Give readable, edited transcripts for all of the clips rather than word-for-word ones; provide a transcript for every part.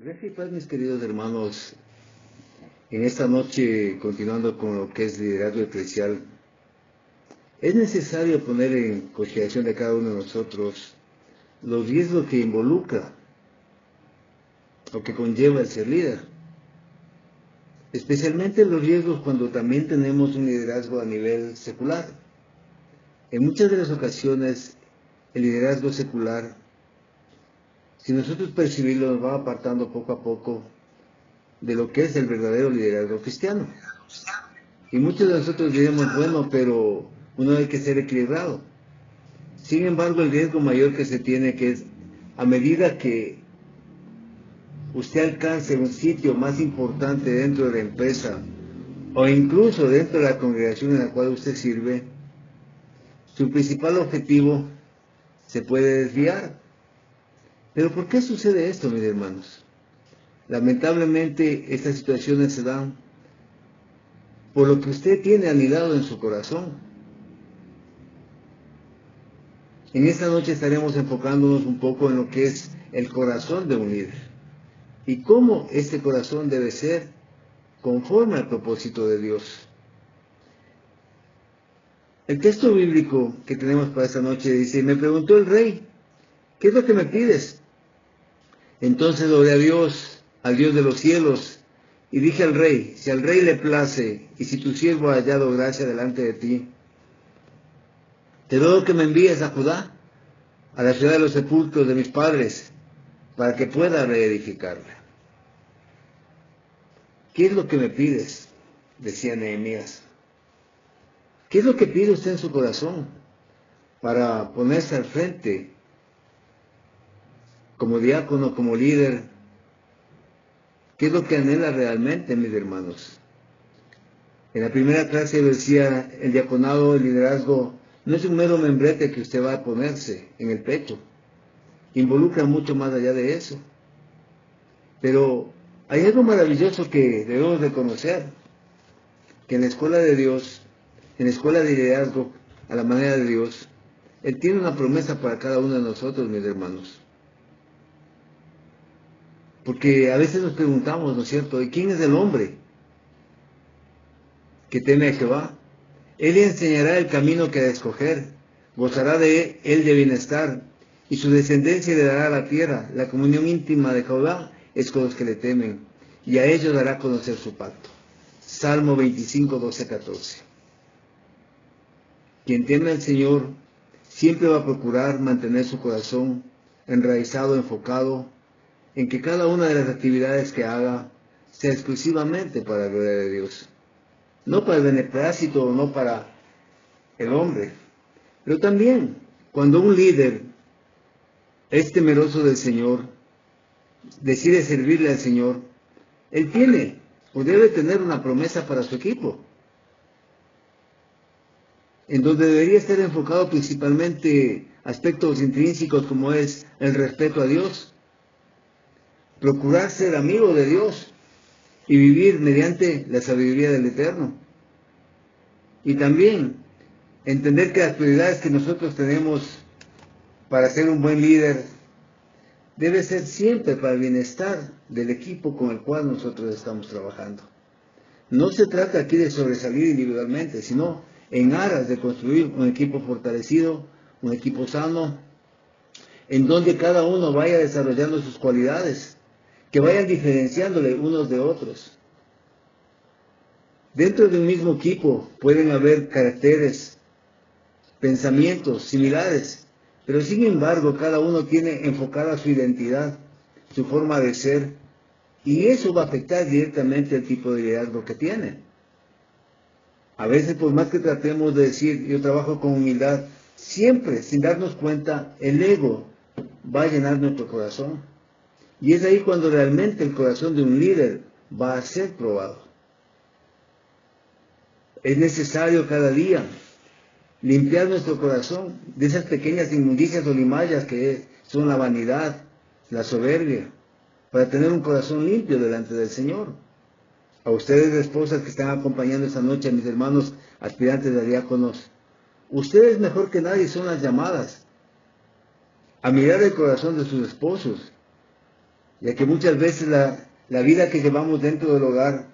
Gracias y paz, mis queridos hermanos. En esta noche, continuando con lo que es liderazgo eclesial, es necesario poner en consideración de cada uno de nosotros los riesgos que involucra o que conlleva el ser líder. Especialmente los riesgos cuando también tenemos un liderazgo a nivel secular. En muchas de las ocasiones, el liderazgo secular, si nosotros percibirlo, nos va apartando poco a poco de lo que es el verdadero liderazgo cristiano. Y muchos de nosotros diremos, bueno, pero uno hay que ser equilibrado. Sin embargo, el riesgo mayor que se tiene que es, a medida que usted alcance un sitio más importante dentro de la empresa, o incluso dentro de la congregación en la cual usted sirve, su principal objetivo se puede desviar. Pero ¿por qué sucede esto, mis hermanos? Lamentablemente, estas situaciones se dan por lo que usted tiene anidado en su corazón. En esta noche estaremos enfocándonos un poco en lo que es el corazón de un líder y cómo este corazón debe ser conforme al propósito de Dios. El texto bíblico que tenemos para esta noche dice: me preguntó el rey, ¿qué es lo que me pides? Entonces oré a Dios, al Dios de los cielos, y dije al rey: si al rey le place, y si tu siervo ha hallado gracia delante de ti, te ruego que me envíes a Judá, a la ciudad de los sepulcros de mis padres, para que pueda reedificarla. ¿Qué es lo que me pides?, decía Nehemías. ¿Qué es lo que pide usted en su corazón para ponerse al frente como diácono, como líder? ¿Qué es lo que anhela realmente, mis hermanos? En la primera clase decía, el diaconado, el liderazgo, no es un mero membrete que usted va a ponerse en el pecho. Involucra mucho más allá de eso. Pero hay algo maravilloso que debemos de conocer, que en la escuela de Dios, en la escuela de liderazgo, a la manera de Dios, Él tiene una promesa para cada uno de nosotros, mis hermanos. Porque a veces nos preguntamos, ¿no es cierto?, ¿y quién es el hombre que teme a Jehová? Él le enseñará el camino que ha de escoger, gozará de él de bienestar, y su descendencia le dará la tierra. La comunión íntima de Jehová es con los que le temen, y a ellos dará a conocer su pacto. Salmo 25, 12, 14. Quien teme al Señor siempre va a procurar mantener su corazón enraizado, enfocado, en que cada una de las actividades que haga sea exclusivamente para la gloria de Dios. No para el beneplácito, no para el hombre. Pero también, cuando un líder es temeroso del Señor, decide servirle al Señor, él tiene o debe tener una promesa para su equipo, en donde debería estar enfocado principalmente aspectos intrínsecos como es el respeto a Dios, procurar ser amigo de Dios y vivir mediante la sabiduría del Eterno. Y también entender que las prioridades que nosotros tenemos para ser un buen líder debe ser siempre para el bienestar del equipo con el cual nosotros estamos trabajando. No se trata aquí de sobresalir individualmente, sino en aras de construir un equipo fortalecido, un equipo sano, en donde cada uno vaya desarrollando sus cualidades, que vayan diferenciándole unos de otros. Dentro de un mismo equipo pueden haber caracteres, pensamientos similares, pero sin embargo cada uno tiene enfocada su identidad, su forma de ser, y eso va a afectar directamente el tipo de liderazgo que tiene. A veces, por más que tratemos de decir, yo trabajo con humildad, siempre, sin darnos cuenta, el ego va a llenar nuestro corazón. Y es ahí cuando realmente el corazón de un líder va a ser probado. Es necesario cada día limpiar nuestro corazón de esas pequeñas inmundicias o limallas que son la vanidad, la soberbia, para tener un corazón limpio delante del Señor. A ustedes, esposas que están acompañando esta noche, a mis hermanos aspirantes de diáconos, ustedes mejor que nadie son las llamadas a mirar el corazón de sus esposos ya que muchas veces la vida que llevamos dentro del hogar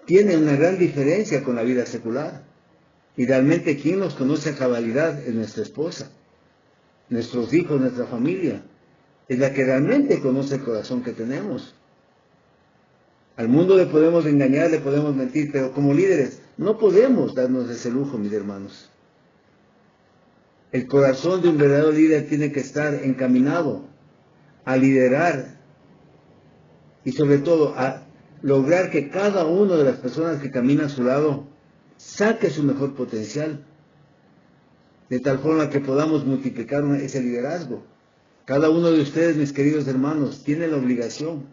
tiene una gran diferencia con la vida secular. Y realmente quien nos conoce a cabalidad es nuestra esposa, nuestros hijos, nuestra familia. Es la que realmente conoce el corazón que tenemos. Al mundo le podemos engañar, le podemos mentir, pero como líderes no podemos darnos ese lujo, mis hermanos. El corazón de un verdadero líder tiene que estar encaminado a liderar y sobre todo a lograr que cada una de las personas que camina a su lado saque su mejor potencial, de tal forma que podamos multiplicar ese liderazgo. Cada uno de ustedes, mis queridos hermanos, tiene la obligación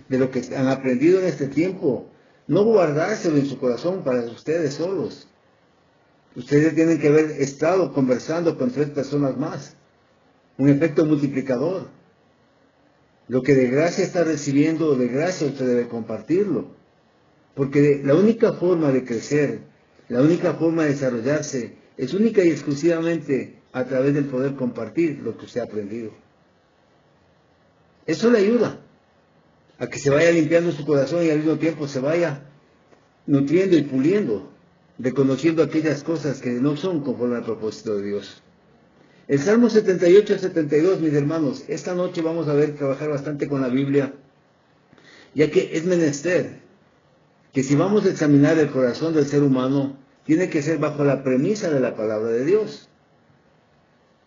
de lo que han aprendido en este tiempo, no guardárselo en su corazón para ustedes solos. Ustedes tienen que haber estado conversando con 3 personas más, un efecto multiplicador. Lo que de gracia está recibiendo, de gracia usted debe compartirlo, porque la única forma de crecer, la única forma de desarrollarse, es única y exclusivamente a través del poder compartir lo que usted ha aprendido. Eso le ayuda a que se vaya limpiando su corazón y al mismo tiempo se vaya nutriendo y puliendo, reconociendo aquellas cosas que no son conforme al propósito de Dios. El Salmo 78-72, mis hermanos, esta noche vamos a ver trabajar bastante con la Biblia, ya que es menester que si vamos a examinar el corazón del ser humano, tiene que ser bajo la premisa de la palabra de Dios.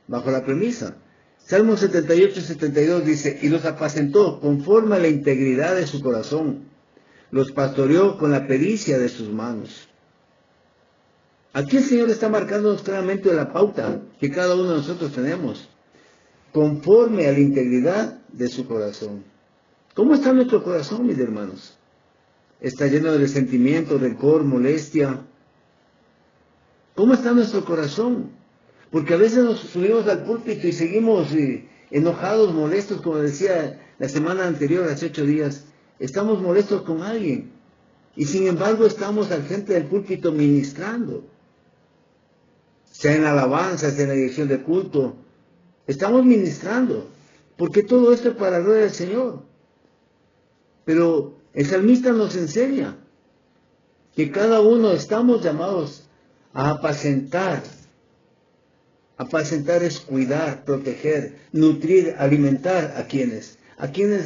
Bajo la premisa. Salmo 78-72 dice, y los apacentó conforme a la integridad de su corazón, los pastoreó con la pericia de sus manos. Aquí el Señor está marcándonos claramente la pauta que cada uno de nosotros tenemos, conforme a la integridad de su corazón. ¿Cómo está nuestro corazón, mis hermanos? ¿Está lleno de resentimiento, rencor, molestia? ¿Cómo está nuestro corazón? Porque a veces nos subimos al púlpito y seguimos enojados, molestos, como decía la semana anterior, hace 8 días. Estamos molestos con alguien y sin embargo estamos al frente del púlpito ministrando. Sea en la alabanza, sea en la dirección de culto, estamos ministrando, porque todo esto es para la gloria del Señor. Pero el salmista nos enseña que cada uno estamos llamados a apacentar. Apacentar es cuidar, proteger, nutrir, alimentar a quienes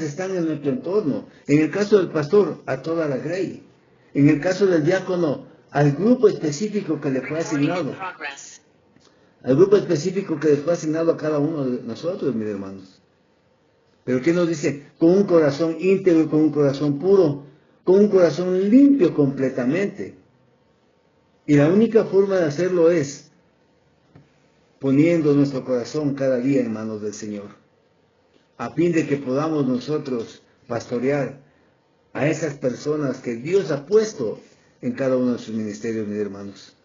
están en nuestro entorno. En el caso del pastor, a toda la grey. En el caso del diácono, al grupo específico que le fue asignado. Al grupo específico que le fue asignado a cada uno de nosotros, mis hermanos. Pero ¿qué nos dice? Con un corazón íntegro, con un corazón puro, con un corazón limpio completamente. Y la única forma de hacerlo es poniendo nuestro corazón cada día en manos del Señor, a fin de que podamos nosotros pastorear a esas personas que Dios ha puesto en cada uno de sus ministerios, mis hermanos.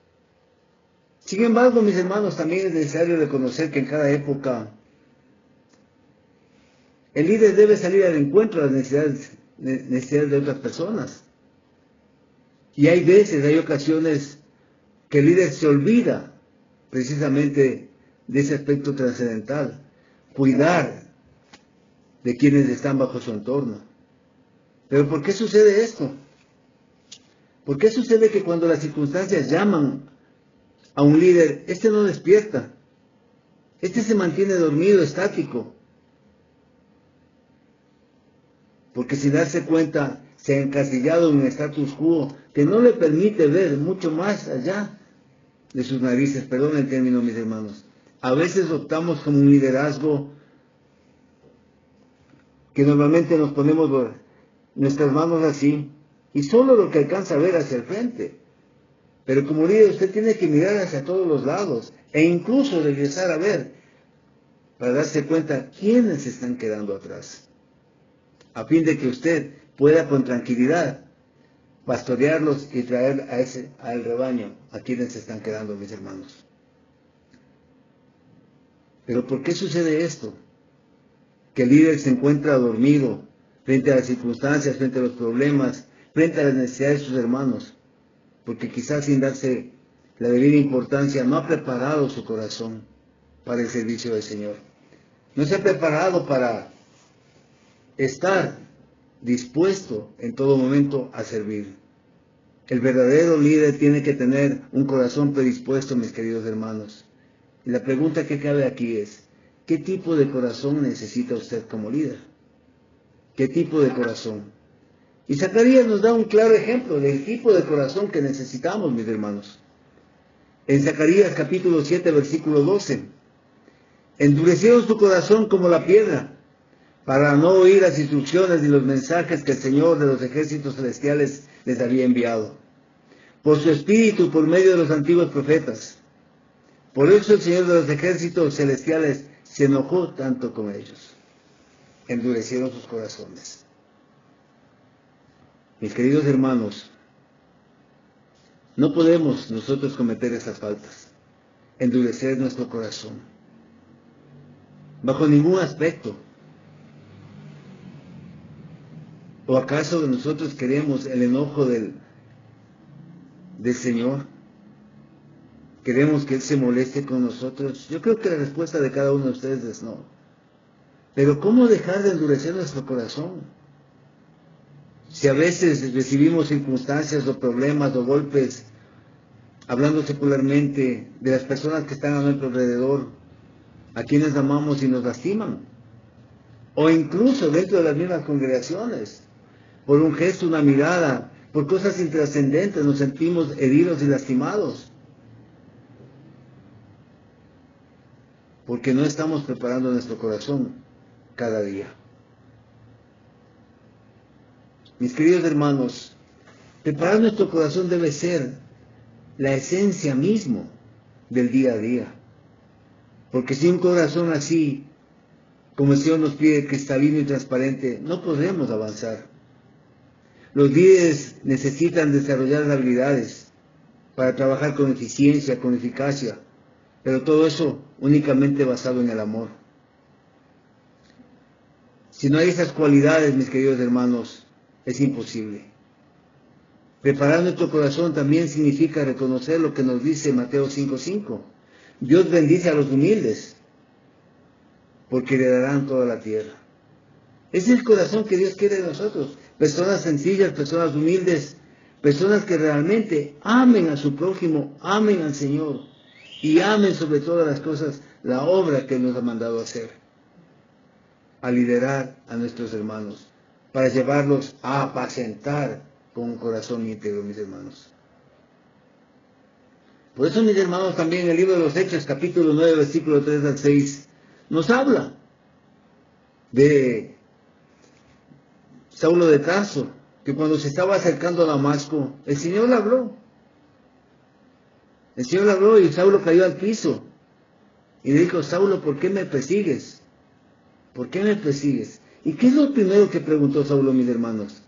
Sin embargo, mis hermanos, también es necesario reconocer que en cada época el líder debe salir al encuentro de las necesidades de otras personas. Y hay veces, hay ocasiones que el líder se olvida precisamente de ese aspecto trascendental, cuidar de quienes están bajo su entorno. Pero ¿por qué sucede esto? ¿Por qué sucede que cuando las circunstancias llaman a un líder, este no despierta? Este se mantiene dormido, estático. Porque sin darse cuenta se ha encasillado en un status quo que no le permite ver mucho más allá de sus narices. Perdón el término, mis hermanos. A veces optamos como un liderazgo que normalmente nos ponemos nuestras manos así y solo lo que alcanza a ver hacia el frente. Pero como líder usted tiene que mirar hacia todos los lados e incluso regresar a ver para darse cuenta quiénes se están quedando atrás, a fin de que usted pueda con tranquilidad pastorearlos y traer al rebaño a quienes se están quedando, mis hermanos. Pero ¿por qué sucede esto? Que el líder se encuentra dormido frente a las circunstancias, frente a los problemas, frente a las necesidades de sus hermanos, porque quizás sin darse la debida importancia no ha preparado su corazón para el servicio del Señor. No se ha preparado para estar dispuesto en todo momento a servir. El verdadero líder tiene que tener un corazón predispuesto, mis queridos hermanos. Y la pregunta que cabe aquí es, ¿qué tipo de corazón necesita usted como líder? ¿Qué tipo de corazón? Y Zacarías nos da un claro ejemplo del tipo de corazón que necesitamos, mis hermanos. En Zacarías capítulo 7, versículo 12. Endurecieron su corazón como la piedra, para no oír las instrucciones ni los mensajes que el Señor de los ejércitos celestiales les había enviado, por su espíritu, por medio de los antiguos profetas. Por eso el Señor de los ejércitos celestiales se enojó tanto con ellos. Endurecieron sus corazones. Mis queridos hermanos, no podemos nosotros cometer esas faltas, endurecer nuestro corazón, bajo ningún aspecto. ¿O acaso nosotros queremos el enojo del Señor? ¿Queremos que Él se moleste con nosotros? Yo creo que la respuesta de cada uno de ustedes es no. Pero ¿cómo dejar de endurecer nuestro corazón? Si a veces recibimos circunstancias o problemas o golpes, hablando secularmente, de las personas que están a nuestro alrededor, a quienes amamos y nos lastiman, o incluso dentro de las mismas congregaciones, por un gesto, una mirada, por cosas intrascendentes, nos sentimos heridos y lastimados, porque no estamos preparando nuestro corazón cada día. Mis queridos hermanos, preparar nuestro corazón debe ser la esencia mismo del día a día, porque sin un corazón así, como el Señor nos pide, cristalino y transparente, no podremos avanzar. Los líderes necesitan desarrollar habilidades para trabajar con eficiencia, con eficacia, pero todo eso únicamente basado en el amor. Si no hay esas cualidades, mis queridos hermanos, es imposible. Preparar nuestro corazón también significa reconocer lo que nos dice Mateo 5:5. Dios bendice a los humildes, porque heredarán toda la tierra. Ese es el corazón que Dios quiere de nosotros. Personas sencillas, personas humildes, personas que realmente amen a su prójimo, amen al Señor y amen sobre todas las cosas la obra que Él nos ha mandado a hacer. A liderar a nuestros hermanos, para llevarlos a apacentar con un corazón íntegro, mis hermanos. Por eso, mis hermanos, también en el libro de los Hechos, capítulo 9, versículo 3 al 6, nos habla de Saulo de Tarso, que cuando se estaba acercando a Damasco, el Señor le habló. El Señor le habló y Saulo cayó al piso. Y le dijo, Saulo, ¿por qué me persigues? ¿Por qué me persigues? ¿Y qué es lo primero que preguntó Saulo, mis hermanos?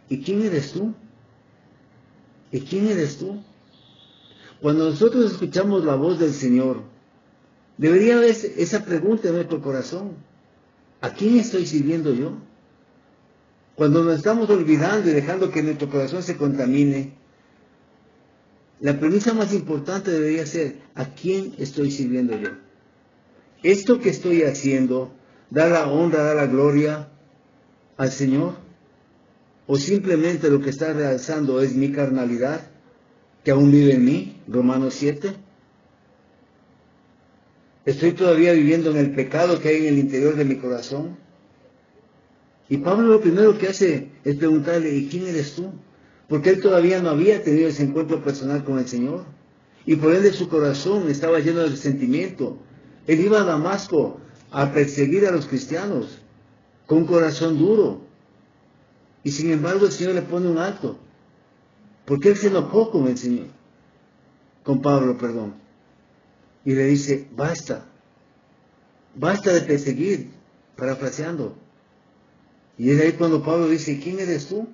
¿Y quién eres tú? ¿Y quién eres tú? Cuando nosotros escuchamos la voz del Señor, debería haber esa pregunta en nuestro corazón. ¿A quién estoy sirviendo yo? Cuando nos estamos olvidando y dejando que nuestro corazón se contamine, la premisa más importante debería ser, ¿a quién estoy sirviendo yo? ¿Esto que estoy haciendo da la honra, da la gloria al Señor? ¿O simplemente lo que está realzando es mi carnalidad, que aún vive en mí? Romanos 7. ¿Estoy todavía viviendo en el pecado que hay en el interior de mi corazón? Y Pablo lo primero que hace es preguntarle, ¿y quién eres tú? Porque él todavía no había tenido ese encuentro personal con el Señor. Y por ende su corazón estaba lleno de resentimiento. Él iba a Damasco a perseguir a los cristianos con un corazón duro. Y sin embargo el Señor le pone un alto. Porque él se enojó con el Señor. Con Pablo, perdón. Y le dice, basta. Basta de perseguir. Parafraseando. Y es ahí cuando Pablo dice, ¿quién eres tú?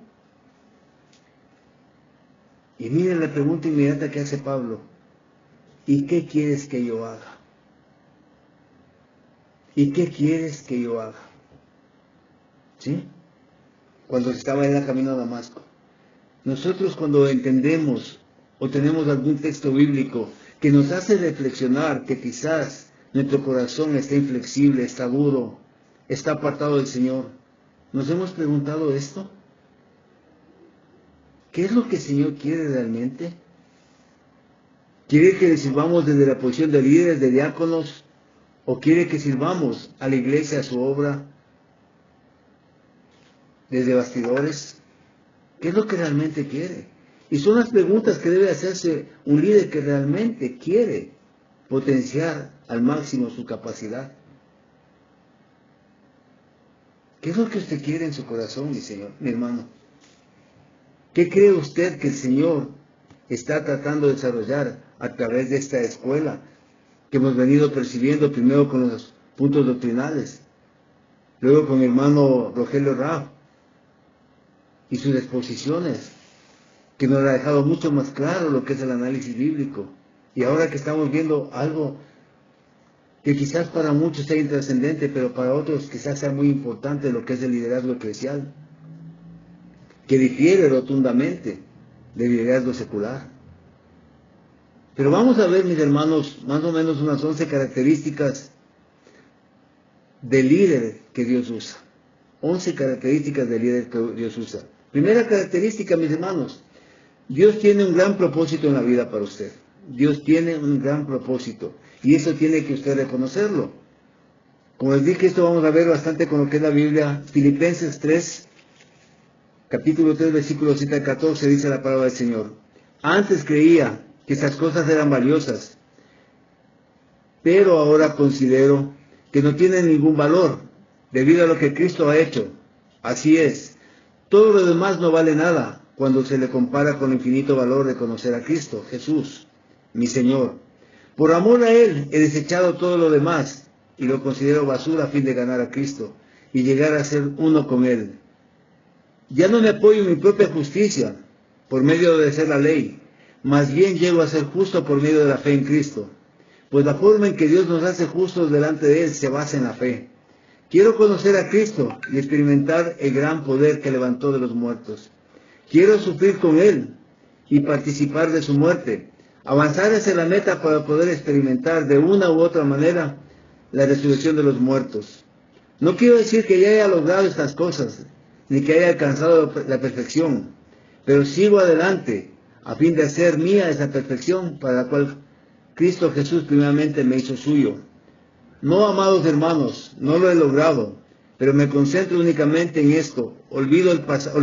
Y miren la pregunta inmediata que hace Pablo. ¿Y qué quieres que yo haga? ¿Y qué quieres que yo haga? ¿Sí? Cuando estaba en el camino a Damasco. Nosotros cuando entendemos o tenemos algún texto bíblico que nos hace reflexionar que quizás nuestro corazón está inflexible, está duro, está apartado del Señor, ¿Nos hemos preguntado esto? ¿Qué es lo que el Señor quiere realmente? ¿Quiere que le sirvamos desde la posición de líderes, de diáconos? ¿O quiere que sirvamos a la iglesia, a su obra, desde bastidores? ¿Qué es lo que realmente quiere? Y son las preguntas que debe hacerse un líder que realmente quiere potenciar al máximo su capacidad. ¿Qué es lo que usted quiere en su corazón, mi señor, mi hermano? ¿Qué cree usted que el Señor está tratando de desarrollar a través de esta escuela que hemos venido percibiendo primero con los puntos doctrinales, luego con mi hermano Rogelio Raff y sus exposiciones, que nos ha dejado mucho más claro lo que es el análisis bíblico? Y ahora que estamos viendo algo que quizás para muchos sea intrascendente, pero para otros quizás sea muy importante, lo que es el liderazgo eclesial, que difiere rotundamente del liderazgo secular. Pero vamos a ver, mis hermanos, más o menos unas 11 características del líder que Dios usa. 11 características del líder que Dios usa. Primera característica, mis hermanos, Dios tiene un gran propósito en la vida para usted. Dios tiene un gran propósito. Y eso tiene que usted reconocerlo. Como les dije, esto vamos a ver bastante con lo que es la Biblia. Filipenses 3, capítulo 3, versículo 7 al 14, dice la palabra del Señor. Antes creía que esas cosas eran valiosas, pero ahora considero que no tienen ningún valor, debido a lo que Cristo ha hecho. Así es, todo lo demás no vale nada cuando se le compara con el infinito valor de conocer a Cristo, Jesús, mi Señor. Por amor a Él he desechado todo lo demás y lo considero basura a fin de ganar a Cristo y llegar a ser uno con Él. Ya no me apoyo en mi propia justicia por medio de hacer la ley, más bien llego a ser justo por medio de la fe en Cristo. Pues la forma en que Dios nos hace justos delante de Él se basa en la fe. Quiero conocer a Cristo y experimentar el gran poder que levantó de los muertos. Quiero sufrir con Él y participar de su muerte. Avanzar hacia la meta para poder experimentar de una u otra manera la resurrección de los muertos. No quiero decir que ya haya logrado estas cosas, ni que haya alcanzado la perfección, pero sigo adelante a fin de hacer mía esa perfección para la cual Cristo Jesús primeramente me hizo suyo. No, amados hermanos, no lo he logrado, pero me concentro únicamente en esto. Olvido el pasado,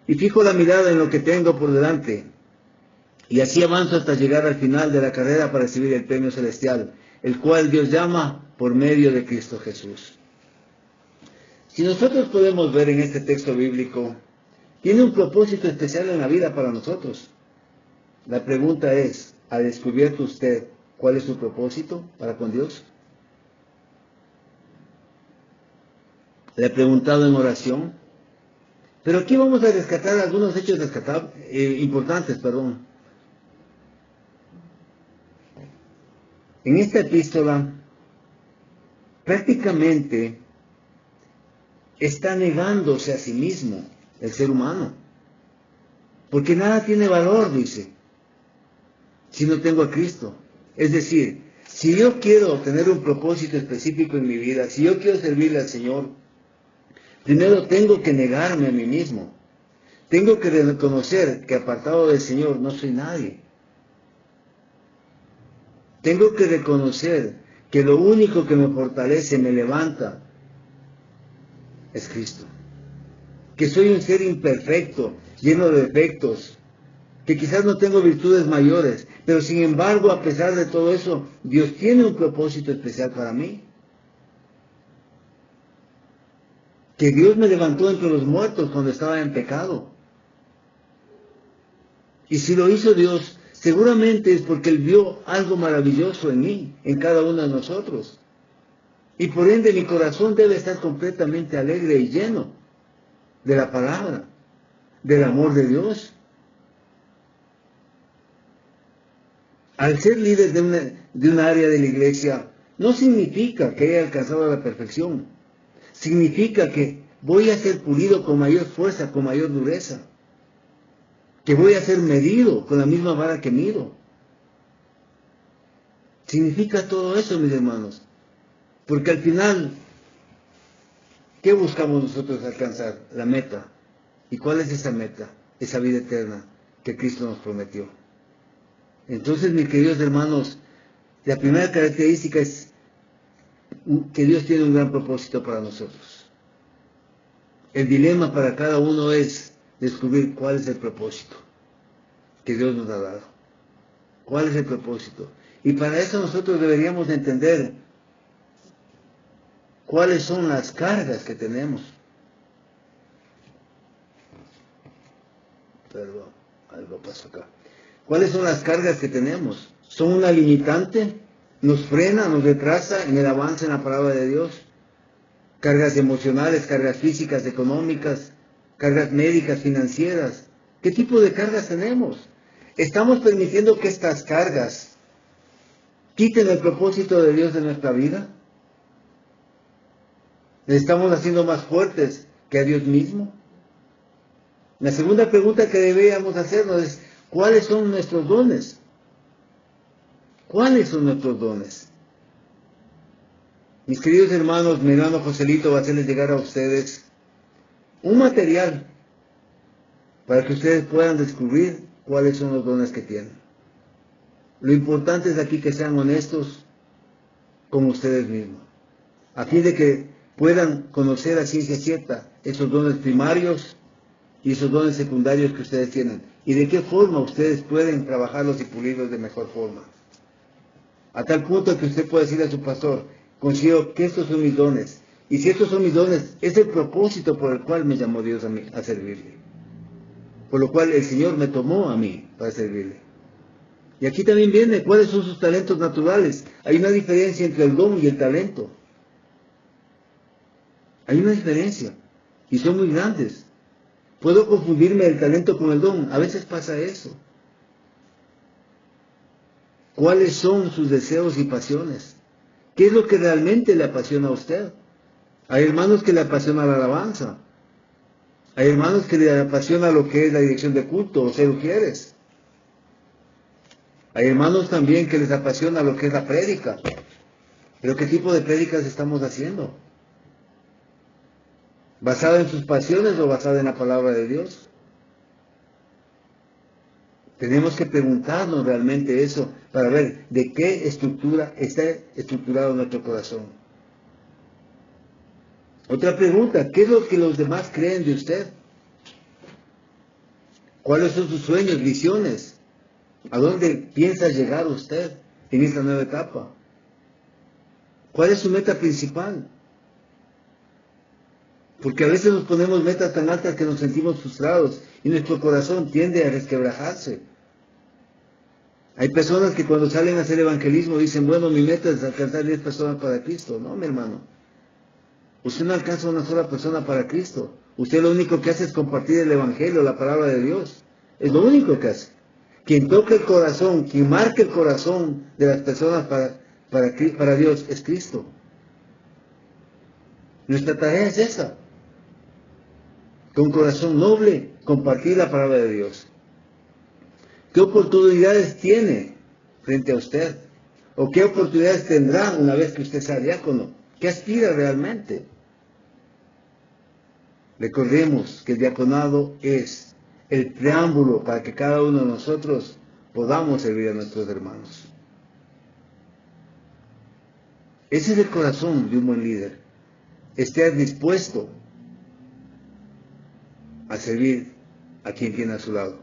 y fijo la mirada en lo que tengo por delante. Y así avanzo hasta llegar al final de la carrera para recibir el premio celestial, el cual Dios llama por medio de Cristo Jesús. Si nosotros podemos ver en este texto bíblico, tiene un propósito especial en la vida para nosotros. La pregunta es, ¿ha descubierto usted cuál es su propósito para con Dios? Le he preguntado en oración. Pero aquí vamos a rescatar algunos hechos importantes. En esta epístola, prácticamente está negándose a sí mismo el ser humano. Porque nada tiene valor, dice, si no tengo a Cristo. Es decir, si yo quiero tener un propósito específico en mi vida, si yo quiero servirle al Señor, primero tengo que negarme a mí mismo. Tengo que reconocer que apartado del Señor no soy nadie. Tengo que reconocer que lo único que me fortalece, me levanta, es Cristo. Que soy un ser imperfecto, lleno de defectos, que quizás no tengo virtudes mayores, pero sin embargo, a pesar de todo eso, Dios tiene un propósito especial para mí. Que Dios me levantó entre los muertos cuando estaba en pecado. Y si lo hizo Dios, seguramente es porque Él vio algo maravilloso en mí, en cada uno de nosotros. Y por ende mi corazón debe estar completamente alegre y lleno de la palabra, del amor de Dios. Al ser líder de una área de la iglesia, no significa que haya alcanzado la perfección. Significa que voy a ser pulido con mayor fuerza, con mayor dureza. Que voy a ser medido con la misma vara que mido. Significa todo eso, mis hermanos. Porque al final, ¿Qué buscamos nosotros alcanzar? La meta. ¿Y cuál es esa meta? Esa vida eterna que Cristo nos prometió. Entonces, mis queridos hermanos, la primera característica es que Dios tiene un gran propósito para nosotros. El dilema para cada uno es descubrir cuál es el propósito que Dios nos ha dado. ¿Cuál es el propósito? Y para eso nosotros deberíamos entender cuáles son las cargas que tenemos. Perdón, algo pasó acá. ¿Cuáles son las cargas que tenemos? ¿Son una limitante? ¿Nos frena, nos retrasa en el avance en la palabra de Dios? Cargas emocionales, cargas físicas, económicas, cargas médicas, financieras. ¿Qué tipo de cargas tenemos? ¿Estamos permitiendo que estas cargas quiten el propósito de Dios de nuestra vida? ¿Le estamos haciendo más fuertes que a Dios mismo? La segunda pregunta que deberíamos hacernos es, ¿cuáles son nuestros dones? ¿Cuáles son nuestros dones? Mis queridos hermanos, mi hermano Joselito va a hacerles llegar a ustedes un material para que ustedes puedan descubrir cuáles son los dones que tienen. Lo importante es aquí que sean honestos con ustedes mismos, a fin de que puedan conocer a ciencia cierta esos dones primarios y esos dones secundarios que ustedes tienen, y de qué forma ustedes pueden trabajarlos y pulirlos de mejor forma. A tal punto que usted puede decir a su pastor, considero que estos son mis dones, y si estos son mis dones, es el propósito por el cual me llamó Dios a mí, a servirle. Por lo cual el Señor me tomó a mí para servirle. Y aquí también viene cuáles son sus talentos naturales. Hay una diferencia entre el don y el talento. Hay una diferencia, y son muy grandes. Puedo confundirme el talento con el don. A veces pasa eso. ¿Cuáles son sus deseos y pasiones? ¿Qué es lo que realmente le apasiona a usted? Hay hermanos que le apasiona la alabanza. Hay hermanos que le apasiona lo que es la dirección de culto o ser ujieres. Hay hermanos también que les apasiona lo que es la prédica. Pero ¿qué tipo de prédicas estamos haciendo? ¿Basada en sus pasiones o basada en la palabra de Dios? Tenemos que preguntarnos realmente eso para ver de qué estructura está estructurado nuestro corazón. Otra pregunta, ¿qué es lo que los demás creen de usted? ¿Cuáles son sus sueños, visiones? ¿A dónde piensa llegar usted en esta nueva etapa? ¿Cuál es su meta principal? Porque a veces nos ponemos metas tan altas que nos sentimos frustrados y nuestro corazón tiende a resquebrajarse. Hay personas que cuando salen a hacer evangelismo dicen, bueno, mi meta es alcanzar 10 personas para Cristo. No, mi hermano. Usted no alcanza una sola persona para Cristo. Usted lo único que hace es compartir el evangelio, la palabra de Dios. Es lo único que hace. Quien toca el corazón, quien marca el corazón de las personas para Dios es Cristo. Nuestra tarea es esa. Con corazón noble, compartir la palabra de Dios. ¿Qué oportunidades tiene frente a usted? ¿O qué oportunidades tendrá una vez que usted sea diácono? ¿Qué aspira realmente? Recordemos que el diaconado es el preámbulo para que cada uno de nosotros podamos servir a nuestros hermanos. Ese es el corazón de un buen líder. Estar dispuesto a servir a quien tiene a su lado.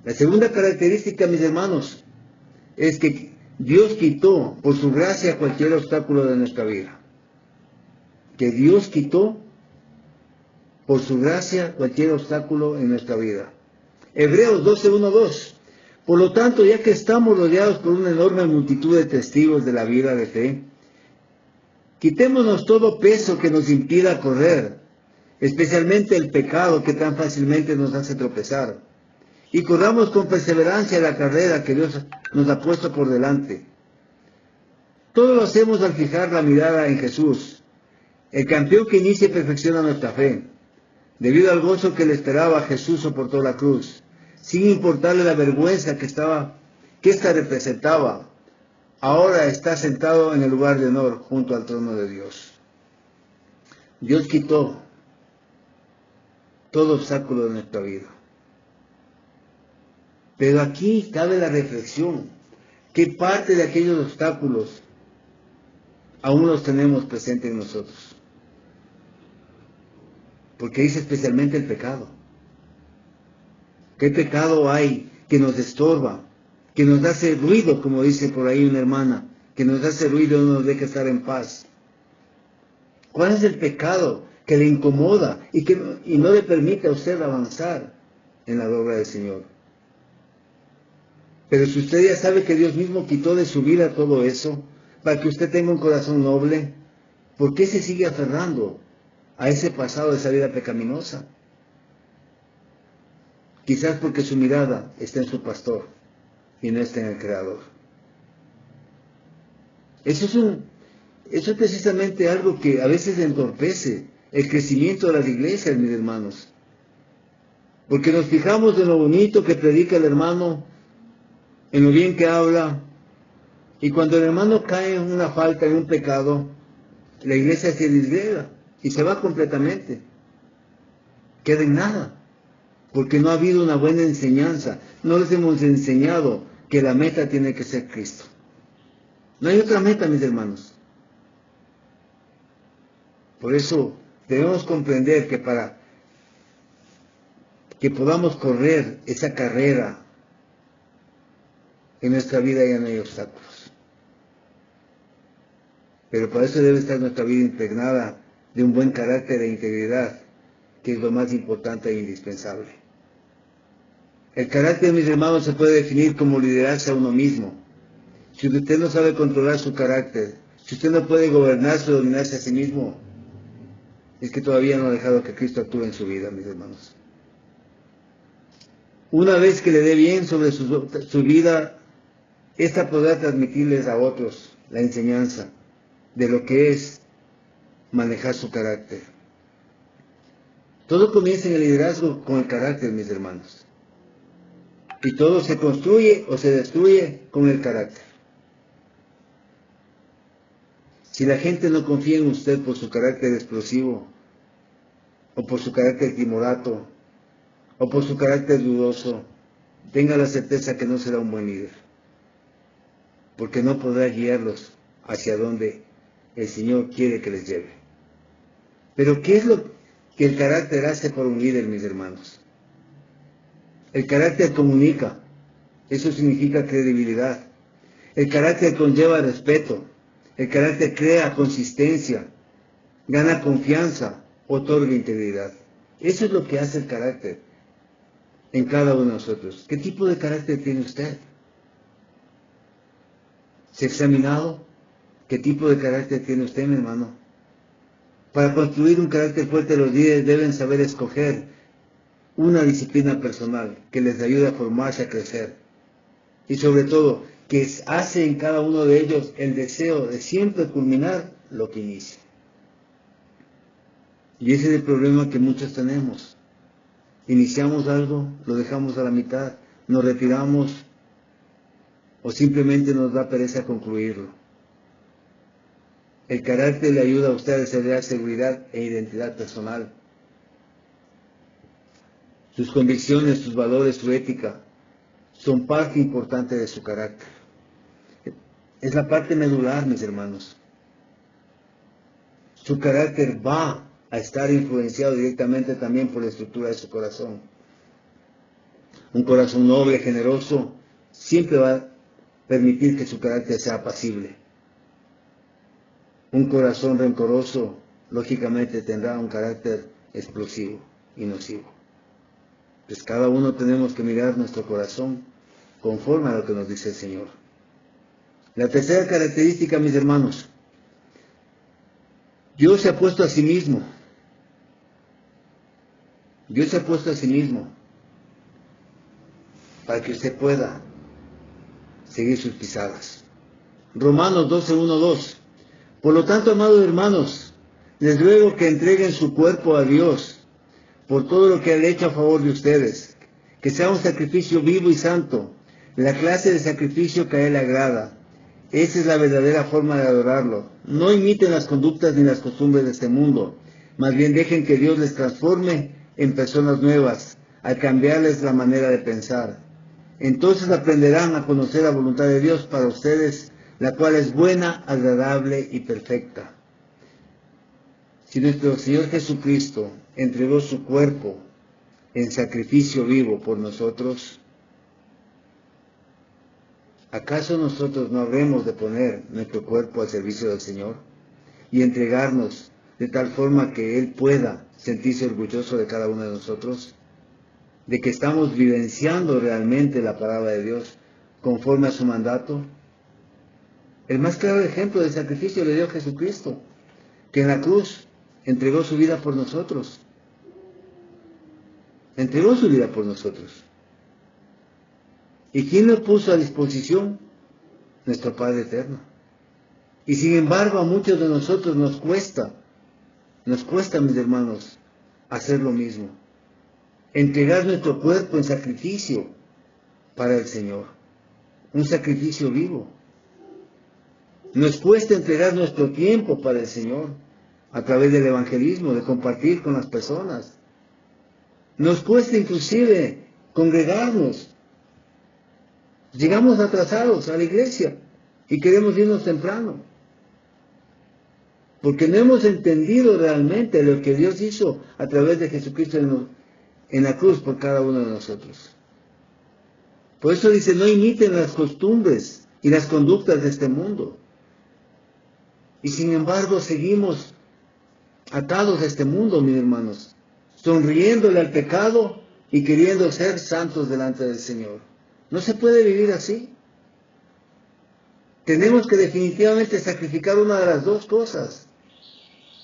La segunda característica, mis hermanos, es que Dios quitó por su gracia cualquier obstáculo de nuestra vida. Que Dios quitó por su gracia cualquier obstáculo en nuestra vida. Hebreos 12:1-2. Por lo tanto, ya que estamos rodeados por una enorme multitud de testigos de la vida de fe, quitémonos todo peso que nos impida correr, especialmente el pecado que tan fácilmente nos hace tropezar, y corramos con perseverancia la carrera que Dios nos ha puesto por delante. Todo lo hacemos al fijar la mirada en Jesús, el campeón que inicia y perfecciona nuestra fe. Debido al gozo que le esperaba, Jesús soportó la cruz, sin importarle la vergüenza que ésta representaba. Ahora está sentado en el lugar de honor junto al trono de Dios. Dios quitó todo obstáculo de nuestra vida. Pero aquí cabe la reflexión. ¿Qué parte de aquellos obstáculos aún los tenemos presentes en nosotros? Porque dice especialmente el pecado. ¿Qué pecado hay que nos estorba, que nos hace ruido, como dice por ahí una hermana, que nos hace ruido y no nos deja estar en paz? ¿Cuál es el pecado que le incomoda y no le permite a usted avanzar en la obra del Señor? Pero si usted ya sabe que Dios mismo quitó de su vida todo eso, para que usted tenga un corazón noble, ¿por qué se sigue aferrando a ese pasado de esa vida pecaminosa? Quizás porque su mirada está en su pastor y no está en el Creador. Eso es precisamente algo que a veces entorpece el crecimiento de las iglesias, mis hermanos. Porque nos fijamos en lo bonito que predica el hermano, en lo bien que habla, y cuando el hermano cae en una falta, en un pecado, la iglesia se disgrega y se va completamente. Queda en nada, porque no ha habido una buena enseñanza. No les hemos enseñado que la meta tiene que ser Cristo. No hay otra meta, mis hermanos. Por eso debemos comprender que para que podamos correr esa carrera en nuestra vida ya no hay obstáculos. Pero para eso debe estar nuestra vida impregnada de un buen carácter e integridad, que es lo más importante e indispensable. El carácter, mis hermanos, se puede definir como liderarse a uno mismo. Si usted no sabe controlar su carácter, si usted no puede gobernarse o dominarse a sí mismo, es que todavía no ha dejado que Cristo actúe en su vida, mis hermanos. Una vez que le dé bien sobre su vida, esta podrá transmitirles a otros la enseñanza de lo que es manejar su carácter. Todo comienza en el liderazgo con el carácter, mis hermanos. Y todo se construye o se destruye con el carácter. Si la gente no confía en usted por su carácter explosivo, o por su carácter timorato, o por su carácter dudoso, tenga la certeza que no será un buen líder, porque no podrá guiarlos hacia donde el Señor quiere que les lleve. Pero ¿qué es lo que el carácter hace por un líder, mis hermanos? El carácter comunica, eso significa credibilidad. El carácter conlleva respeto. El carácter crea consistencia, gana confianza, otorga integridad. Eso es lo que hace el carácter en cada uno de nosotros. ¿Qué tipo de carácter tiene usted? ¿Se ha examinado qué tipo de carácter tiene usted, mi hermano? Para construir un carácter fuerte, los líderes deben saber escoger una disciplina personal que les ayude a formarse, a crecer. Y sobre todo, que hace en cada uno de ellos el deseo de siempre culminar lo que inicia. Y ese es el problema que muchos tenemos. Iniciamos algo, lo dejamos a la mitad, nos retiramos o simplemente nos da pereza concluirlo. El carácter le ayuda a usted a desarrollar seguridad e identidad personal. Sus convicciones, sus valores, su ética son parte importante de su carácter. Es la parte medular, mis hermanos. Su carácter va a estar influenciado directamente también por la estructura de su corazón. Un corazón noble, generoso, siempre va a permitir que su carácter sea apacible. Un corazón rencoroso, lógicamente, tendrá un carácter explosivo y nocivo. Pues cada uno tenemos que mirar nuestro corazón conforme a lo que nos dice el Señor. La tercera característica, mis hermanos, Dios se ha puesto a sí mismo. Dios se ha puesto a sí mismo para que usted pueda seguir sus pisadas. Romanos 12, 1, 2. Por lo tanto, amados hermanos, les ruego que entreguen su cuerpo a Dios por todo lo que ha hecho a favor de ustedes, que sea un sacrificio vivo y santo, la clase de sacrificio que a Él agrada. Esa es la verdadera forma de adorarlo. No imiten las conductas ni las costumbres de este mundo, Más bien dejen que Dios les transforme en personas nuevas, al cambiarles la manera de pensar. Entonces aprenderán a conocer la voluntad de Dios para ustedes, la cual es buena, agradable y perfecta. Si nuestro Señor Jesucristo entregó su cuerpo en sacrificio vivo por nosotros, ¿acaso nosotros no habremos de poner nuestro cuerpo al servicio del Señor y entregarnos de tal forma que Él pueda sentirse orgulloso de cada uno de nosotros, de que estamos vivenciando realmente la palabra de Dios conforme a su mandato? El más claro ejemplo de sacrificio le dio Jesucristo, que en la cruz entregó su vida por nosotros. Entregó su vida por nosotros. ¿Y quién lo puso a disposición? Nuestro Padre Eterno. Y sin embargo a muchos de nosotros nos cuesta, mis hermanos, hacer lo mismo. Entregar nuestro cuerpo en sacrificio para el Señor. Un sacrificio vivo. Nos cuesta entregar nuestro tiempo para el Señor a través del evangelismo, de compartir con las personas. Nos cuesta inclusive congregarnos. Llegamos atrasados a la iglesia y queremos irnos temprano, porque no hemos entendido realmente lo que Dios hizo a través de Jesucristo en la cruz por cada uno de nosotros. Por eso dice, no imiten las costumbres y las conductas de este mundo. Y sin embargo seguimos atados a este mundo, mis hermanos, sonriéndole al pecado y queriendo ser santos delante del Señor. No se puede vivir así. Tenemos que definitivamente sacrificar una de las dos cosas.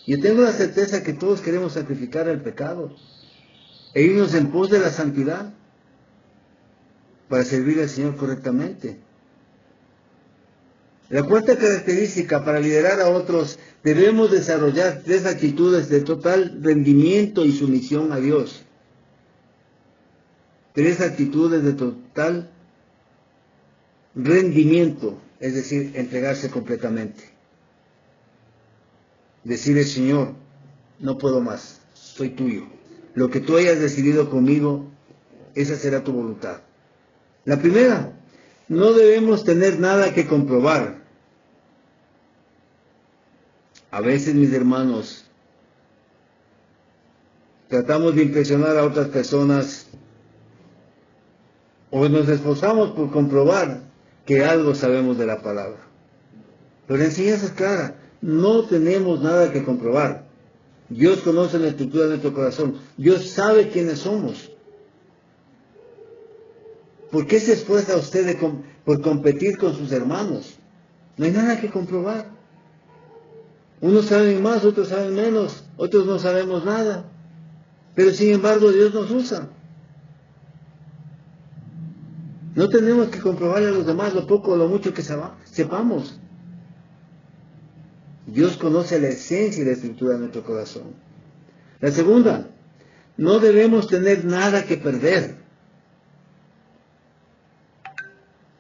Yo tengo la certeza que todos queremos sacrificar el pecado e irnos en pos de la santidad para servir al Señor correctamente. La cuarta característica para liderar a otros, debemos desarrollar 3 actitudes de total rendimiento y sumisión a Dios. 3 actitudes de total rendimiento, es decir, entregarse completamente. Decirle, Señor, no puedo más, soy tuyo. Lo que tú hayas decidido conmigo, esa será tu voluntad. La primera, no debemos tener nada que comprobar. A veces, mis hermanos, tratamos de impresionar a otras personas o nos esforzamos por comprobar que algo sabemos de la palabra. Pero la enseñanza es clara, no tenemos nada que comprobar. Dios conoce la estructura de nuestro corazón. Dios sabe quiénes somos. ¿Por qué se esfuerza usted por competir con sus hermanos? No hay nada que comprobar. Unos saben más, otros saben menos, otros no sabemos nada. Pero sin embargo Dios nos usa. No tenemos que comprobarle a los demás lo poco o lo mucho que sepamos. Dios conoce la esencia y la estructura de nuestro corazón. La segunda, no debemos tener nada que perder.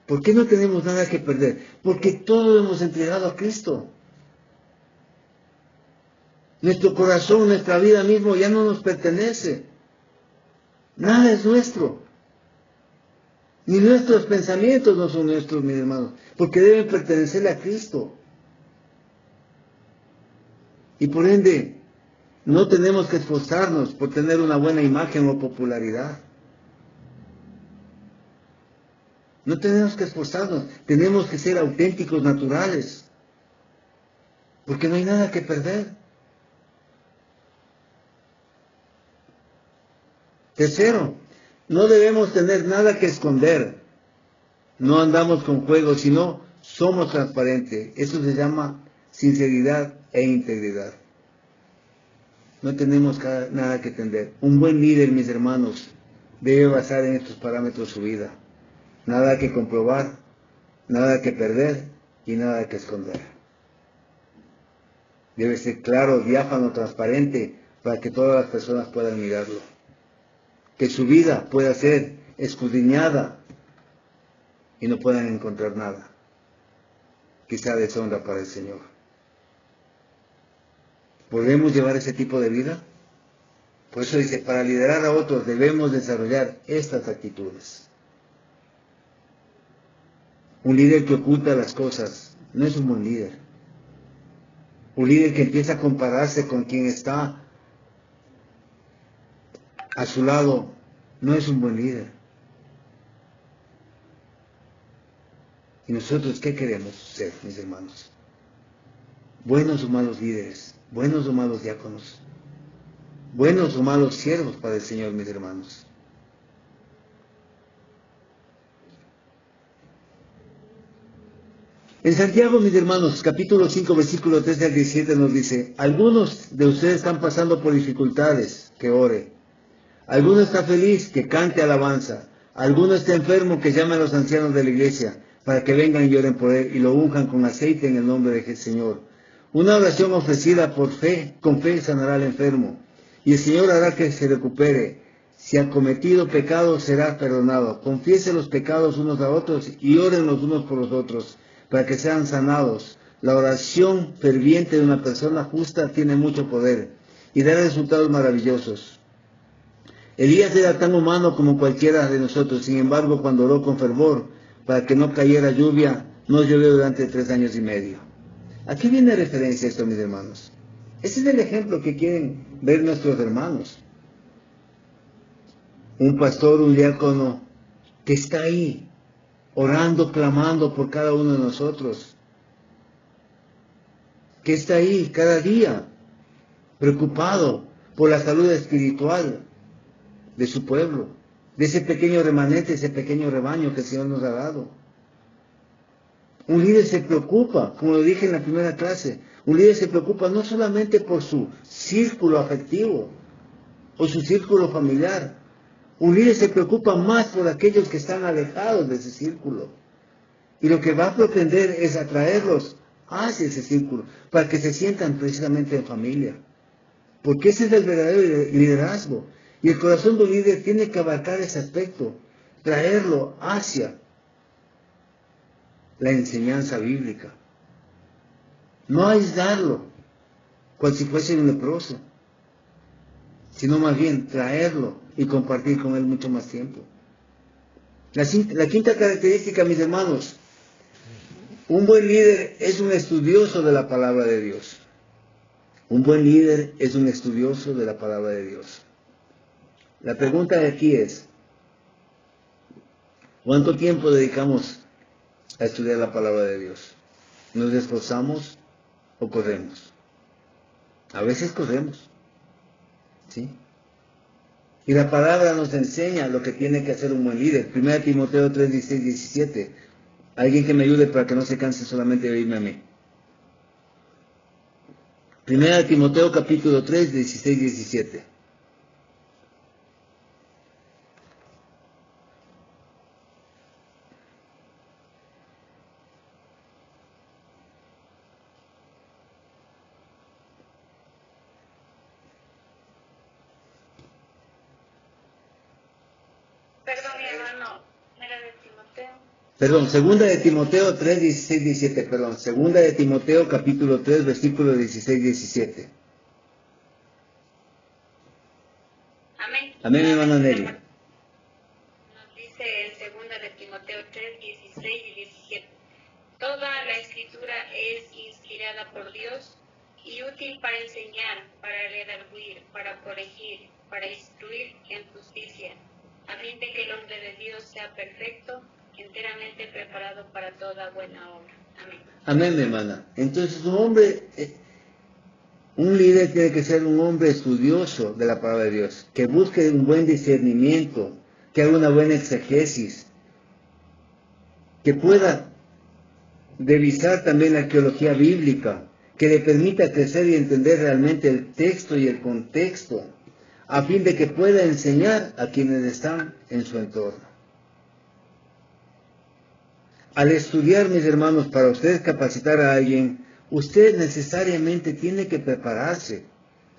¿Por qué no tenemos nada que perder? Porque todo lo hemos entregado a Cristo. Nuestro corazón, nuestra vida mismo ya no nos pertenece. Nada es nuestro. Ni nuestros pensamientos no son nuestros, mis hermanos, porque deben pertenecerle a Cristo. Y por ende, no tenemos que esforzarnos por tener una buena imagen o popularidad. No tenemos que esforzarnos, tenemos que ser auténticos, naturales, porque no hay nada que perder. Tercero, no debemos tener nada que esconder. No andamos con juegos, sino somos transparentes. Eso se llama sinceridad e integridad. No tenemos nada que esconder. Un buen líder, mis hermanos, debe basar en estos parámetros su vida. Nada que comprobar, nada que perder y nada que esconder. Debe ser claro, diáfano, transparente, para que todas las personas puedan mirarlo. Que su vida pueda ser escudriñada y no puedan encontrar nada. Quizá deshonra para el Señor. ¿Podemos llevar ese tipo de vida? Por eso dice, para liderar a otros debemos desarrollar estas actitudes. Un líder que oculta las cosas no es un buen líder. Un líder que empieza a compararse con quien está a su lado no es un buen líder. ¿Y nosotros qué queremos ser, mis hermanos? Buenos o malos líderes, buenos o malos diáconos, buenos o malos siervos para el Señor, mis hermanos. En Santiago, mis hermanos, capítulo 5, versículo 13 al 17 nos dice, algunos de ustedes están pasando por dificultades, que ore. Alguno está feliz, que cante alabanza. Alguno está enfermo, que llame a los ancianos de la iglesia, para que vengan y lloren por él, y lo unjan con aceite en el nombre del Señor. Una oración ofrecida por fe, con fe sanará al enfermo, y el Señor hará que se recupere. Si ha cometido pecado, será perdonado. Confiese los pecados unos a otros, y oren los unos por los otros, para que sean sanados. La oración ferviente de una persona justa tiene mucho poder, y da resultados maravillosos. Elías era tan humano como cualquiera de nosotros, sin embargo, cuando oró con fervor para que no cayera lluvia, no llovió durante 3 años y medio. ¿A qué viene referencia esto, mis hermanos? Ese es el ejemplo que quieren ver nuestros hermanos. Un pastor, un diácono, que está ahí, orando, clamando por cada uno de nosotros. Que está ahí cada día, preocupado por la salud espiritual de su pueblo, de ese pequeño remanente, ese pequeño rebaño que el Señor nos ha dado. Un líder se preocupa, como lo dije en la primera clase, un líder se preocupa no solamente por su círculo afectivo o su círculo familiar, un líder se preocupa más por aquellos que están alejados de ese círculo. Y lo que va a pretender es atraerlos hacia ese círculo, para que se sientan precisamente en familia. Porque ese es el verdadero liderazgo. Y el corazón de un líder tiene que abarcar ese aspecto, traerlo hacia la enseñanza bíblica. No aislarlo, cual si fuese un leproso, sino más bien traerlo y compartir con él mucho más tiempo. La quinta característica, mis hermanos, un buen líder es un estudioso de la palabra de Dios. Un buen líder es un estudioso de la palabra de Dios. La pregunta de aquí es, ¿cuánto tiempo dedicamos a estudiar la palabra de Dios? ¿Nos esforzamos o corremos? A veces corremos, ¿sí? Y la palabra nos enseña lo que tiene que hacer un buen líder. 1 Timoteo 3, 16, 17. Alguien que me ayude para que no se canse solamente de oírme a mí. 1 Timoteo capítulo 3, 16, 17. Perdón, segunda de Timoteo 3, 16, 17, perdón, segunda de Timoteo capítulo 3, versículo 16, 17. Amén. Amén, mi hermana Nelly. Nos dice en segunda de Timoteo 3, 16 y 17. Toda la escritura es inspirada por Dios y útil para enseñar, para redarguir, para corregir, para instruir en justicia, a fin de que el hombre de Dios sea perfecto, enteramente preparado para toda buena obra. Amén. Amén, mi hermana. Entonces un líder tiene que ser un hombre estudioso de la palabra de Dios, que busque un buen discernimiento, que haga una buena exegesis, que pueda revisar también la arqueología bíblica, que le permita crecer y entender realmente el texto y el contexto, a fin de que pueda enseñar a quienes están en su entorno. Al estudiar, mis hermanos, para usted capacitar a alguien, usted necesariamente tiene que prepararse.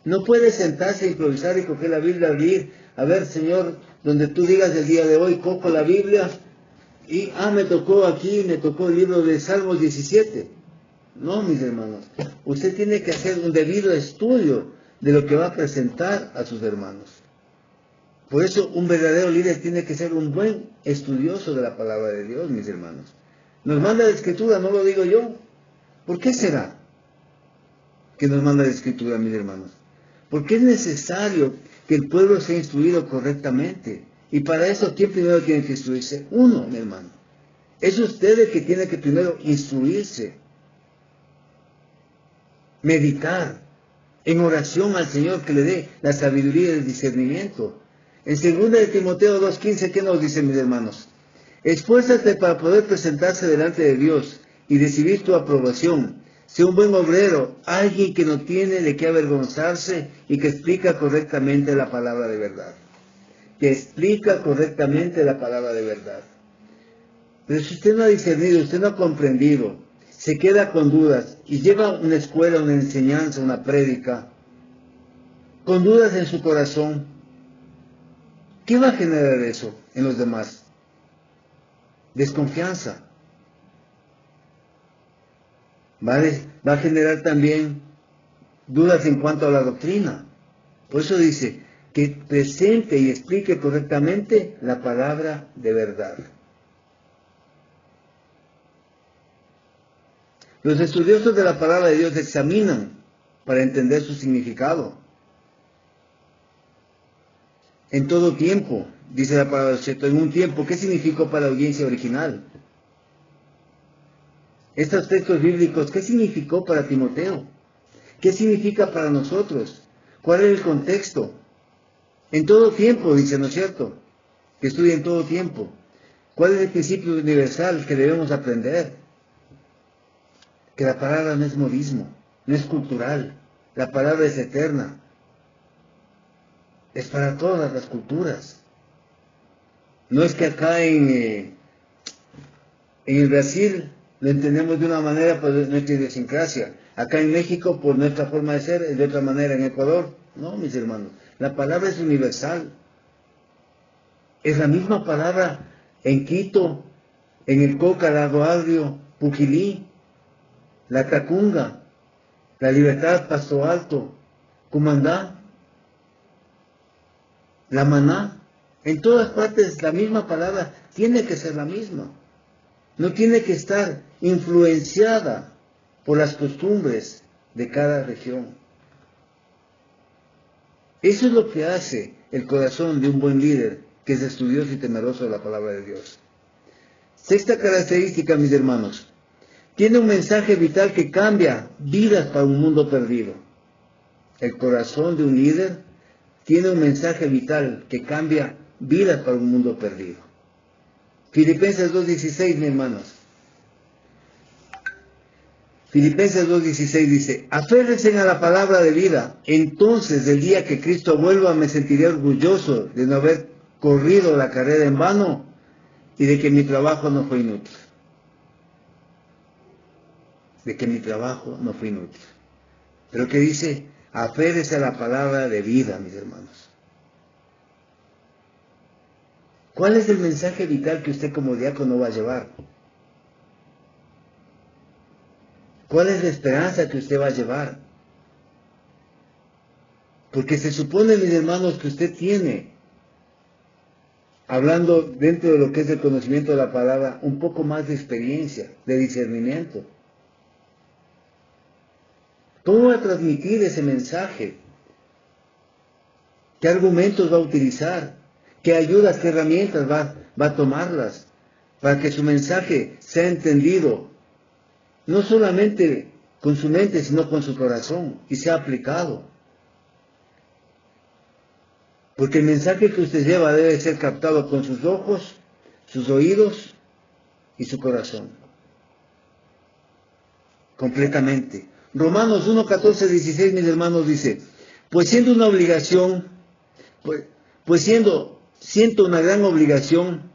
No puede sentarse a improvisar y coger la Biblia, abrir, a ver, Señor, donde tú digas el día de hoy, cojo la Biblia y, me tocó aquí, me tocó el libro de Salmos 17. No, mis hermanos. Usted tiene que hacer un debido estudio de lo que va a presentar a sus hermanos. Por eso un verdadero líder tiene que ser un buen estudioso de la palabra de Dios, mis hermanos. Nos manda la Escritura, no lo digo yo. ¿Por qué será que nos manda la Escritura, mis hermanos? Porque es necesario que el pueblo sea instruido correctamente. Y para eso, ¿quién primero tiene que instruirse? Uno, mi hermano. Es usted el que tiene que primero instruirse. Meditar en oración al Señor que le dé la sabiduría y el discernimiento. En 2 de Timoteo 2:15, ¿qué nos dice, mis hermanos? Esfuérzate para poder presentarse delante de Dios y recibir tu aprobación. Sé un buen obrero, alguien que no tiene de qué avergonzarse y que explica correctamente la palabra de verdad. Que explica correctamente la palabra de verdad. Pero si usted no ha discernido, usted no ha comprendido, se queda con dudas y lleva una escuela, una enseñanza, una prédica, con dudas en su corazón, ¿qué va a generar eso en los demás? Desconfianza. Va a generar también dudas en cuanto a la doctrina. Por eso dice que presente y explique correctamente la palabra de verdad. Los estudiosos de la palabra de Dios examinan para entender su significado. En todo tiempo, dice la palabra del Señor, en un tiempo, ¿qué significó para la audiencia original? Estos textos bíblicos, ¿qué significó para Timoteo? ¿Qué significa para nosotros? ¿Cuál es el contexto? En todo tiempo, dice, ¿no es cierto? Que estudie en todo tiempo. ¿Cuál es el principio universal que debemos aprender? Que la palabra no es modismo, no es cultural. La palabra es eterna. Es para todas las culturas. No es que acá en el Brasil lo entendemos de una manera por nuestra idiosincrasia. Acá en México, por nuestra forma de ser, es de otra manera. En Ecuador, no, mis hermanos. La palabra es universal. Es la misma palabra en Quito, en el Coca, Lago Agrio, Puquilí, La Tacunga, La Libertad, Pasto Alto, Cumandá, La Maná. En todas partes la misma palabra tiene que ser la misma. No tiene que estar influenciada por las costumbres de cada región. Eso es lo que hace el corazón de un buen líder, que es estudioso y temeroso de la palabra de Dios. Sexta característica, mis hermanos. Tiene un mensaje vital que cambia vidas para un mundo perdido. El corazón de un líder tiene un mensaje vital que cambia vidas para un mundo perdido. Filipenses 2:16, mis hermanos. Filipenses 2:16 dice, aférrense a la palabra de vida, entonces el día que Cristo vuelva me sentiré orgulloso de no haber corrido la carrera en vano y de que mi trabajo no fue inútil. De que mi trabajo no fue inútil. Pero que dice, aférrense a la palabra de vida, mis hermanos. ¿Cuál es el mensaje vital que usted como diácono va a llevar? ¿Cuál es la esperanza que usted va a llevar? Porque se supone, mis hermanos, que usted tiene, hablando dentro de lo que es el conocimiento de la palabra, un poco más de experiencia, de discernimiento. ¿Cómo va a transmitir ese mensaje? ¿Qué argumentos va a utilizar? ¿Qué ayudas, qué herramientas va a tomarlas? Para que su mensaje sea entendido no solamente con su mente, sino con su corazón, y sea aplicado. Porque el mensaje que usted lleva debe ser captado con sus ojos, sus oídos y su corazón. Completamente. Romanos 1, 14, 16, mis hermanos, dice, pues siendo una obligación, siento una gran obligación,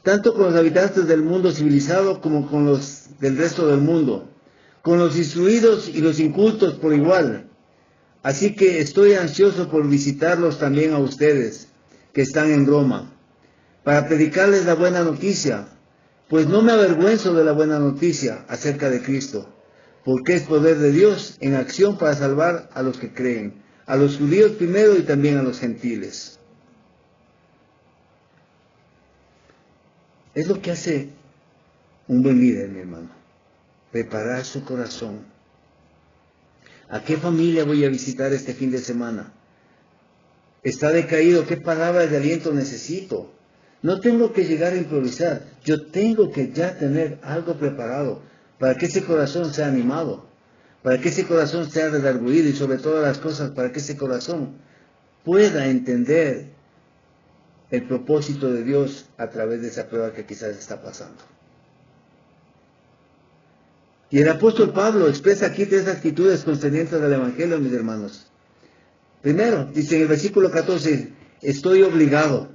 tanto con los habitantes del mundo civilizado como con los del resto del mundo, con los instruidos y los incultos por igual. Así que estoy ansioso por visitarlos también a ustedes, que están en Roma, para predicarles la buena noticia, pues no me avergüenzo de la buena noticia acerca de Cristo, porque es poder de Dios en acción para salvar a los que creen, a los judíos primero y también a los gentiles. Es lo que hace un buen líder, mi hermano, preparar su corazón. ¿A qué familia voy a visitar este fin de semana? ¿Está decaído? ¿Qué palabras de aliento necesito? No tengo que llegar a improvisar. Yo tengo que ya tener algo preparado para que ese corazón sea animado, para que ese corazón sea redarguido y sobre todas las cosas, para que ese corazón pueda entender el propósito de Dios a través de esa prueba que quizás está pasando. Y el apóstol Pablo expresa aquí 3 actitudes concernientes al Evangelio, mis hermanos. Primero, dice en el versículo 14, estoy obligado.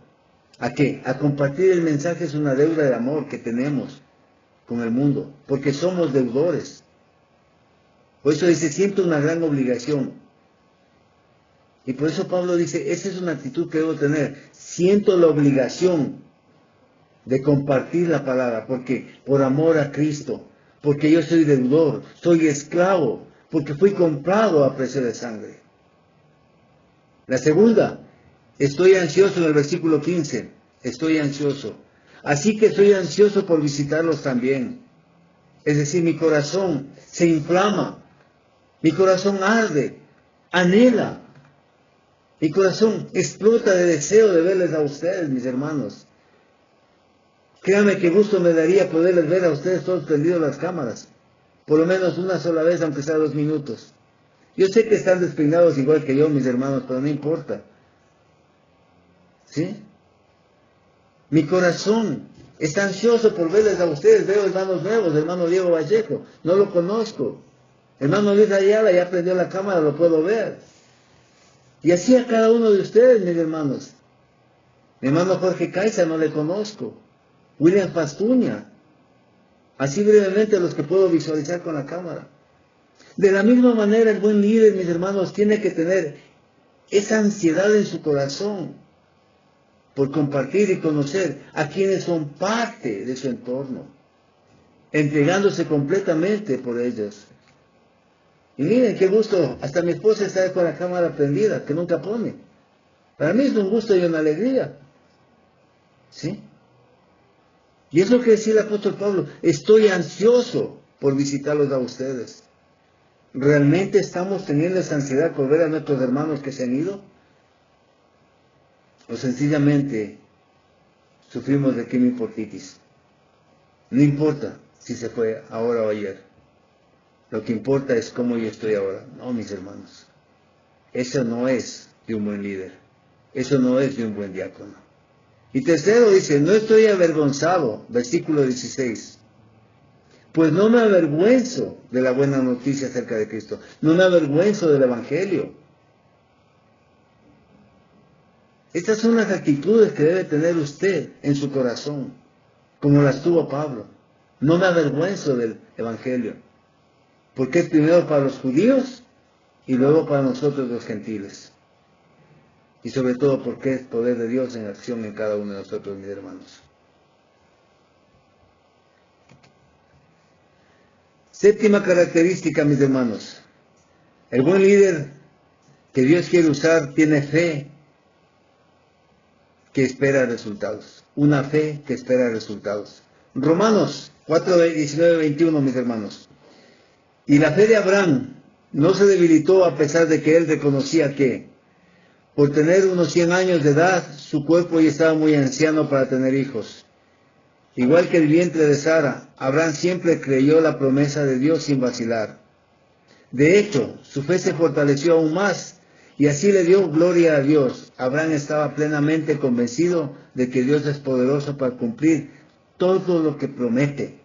¿A qué? A compartir el mensaje. Es una deuda de amor que tenemos con el mundo, porque somos deudores. Por eso dice, siento una gran obligación. Y por eso Pablo dice, esa es una actitud que debo tener. Siento la obligación de compartir la palabra, porque por amor a Cristo, porque yo soy deudor, soy esclavo, porque fui comprado a precio de sangre. La segunda, estoy ansioso en el versículo 15, estoy ansioso. Así que estoy ansioso por visitarlos también. Es decir, mi corazón se inflama, mi corazón arde, anhela, mi corazón explota de deseo de verles a ustedes, mis hermanos. Créanme que gusto me daría poderles ver a ustedes todos prendidos las cámaras, por lo menos una sola vez, aunque sea 2 minutos. Yo sé que están despeinados igual que yo, mis hermanos, pero no importa. ¿Sí? Mi corazón está ansioso por verles a ustedes. Veo hermanos nuevos, hermano Diego Vallejo, no lo conozco. Hermano Luis Ayala ya prendió la cámara, lo puedo ver. Y así a cada uno de ustedes, mis hermanos. Mi hermano Jorge Caiza, no le conozco. William Pastuña. Así brevemente los que puedo visualizar con la cámara. De la misma manera, el buen líder, mis hermanos, tiene que tener esa ansiedad en su corazón por compartir y conocer a quienes son parte de su entorno, entregándose completamente por ellos. Y miren qué gusto, hasta mi esposa está con la cámara prendida, que nunca pone. Para mí es un gusto y una alegría. ¿Sí? Y es lo que decía el apóstol Pablo, estoy ansioso por visitarlos a ustedes. ¿Realmente estamos teniendo esa ansiedad por ver a nuestros hermanos que se han ido? ¿O sencillamente sufrimos de quimioportitis? No importa si se fue ahora o ayer. Lo que importa es cómo yo estoy ahora. No, mis hermanos. Eso no es de un buen líder. Eso no es de un buen diácono. Y tercero dice, no estoy avergonzado, versículo 16. Pues no me avergüenzo de la buena noticia acerca de Cristo. No me avergüenzo del Evangelio. Estas son las actitudes que debe tener usted en su corazón, como las tuvo Pablo. No me avergüenzo del Evangelio, porque es primero para los judíos y luego para nosotros los gentiles. Y sobre todo porque es poder de Dios en acción en cada uno de nosotros, mis hermanos. Séptima característica, mis hermanos. El buen líder que Dios quiere usar tiene fe que espera resultados. Una fe que espera resultados. Romanos 4, 19, 21, mis hermanos. Y la fe de Abraham no se debilitó a pesar de que él reconocía que, por tener unos 100 años de edad, su cuerpo ya estaba muy anciano para tener hijos. Igual que el vientre de Sara, Abraham siempre creyó la promesa de Dios sin vacilar. De hecho, su fe se fortaleció aún más y así le dio gloria a Dios. Abraham estaba plenamente convencido de que Dios es poderoso para cumplir todo lo que promete.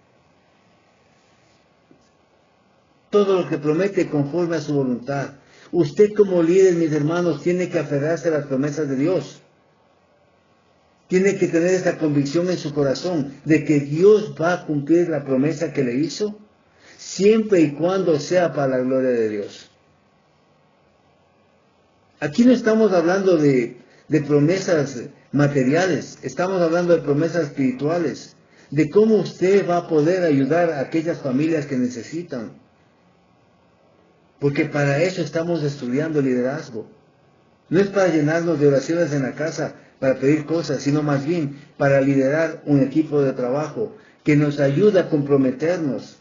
Todo lo que promete conforme a su voluntad. Usted como líder, mis hermanos, tiene que aferrarse a las promesas de Dios. Tiene que tener esta convicción en su corazón de que Dios va a cumplir la promesa que le hizo, siempre y cuando sea para la gloria de Dios. Aquí no estamos hablando de promesas materiales, estamos hablando de promesas espirituales, de cómo usted va a poder ayudar a aquellas familias que necesitan. Porque para eso estamos estudiando liderazgo. No es para llenarnos de oraciones en la casa, para pedir cosas, sino más bien para liderar un equipo de trabajo que nos ayuda a comprometernos.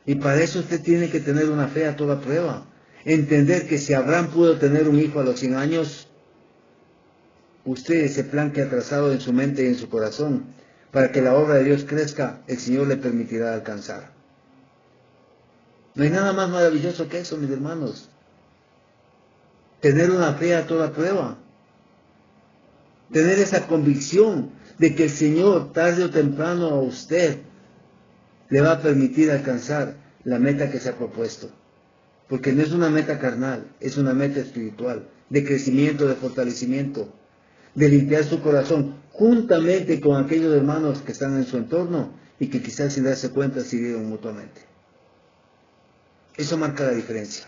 Y para eso usted tiene que tener una fe a toda prueba. Entender que si Abraham pudo tener un hijo a los 100 años, usted ese plan que ha trazado en su mente y en su corazón, para que la obra de Dios crezca, el Señor le permitirá alcanzar. No hay nada más maravilloso que eso, mis hermanos. Tener una fe a toda prueba. Tener esa convicción de que el Señor, tarde o temprano, a usted le va a permitir alcanzar la meta que se ha propuesto. Porque no es una meta carnal, es una meta espiritual, de crecimiento, de fortalecimiento, de limpiar su corazón, juntamente con aquellos hermanos que están en su entorno y que quizás sin darse cuenta sirvieron mutuamente. Eso marca la diferencia.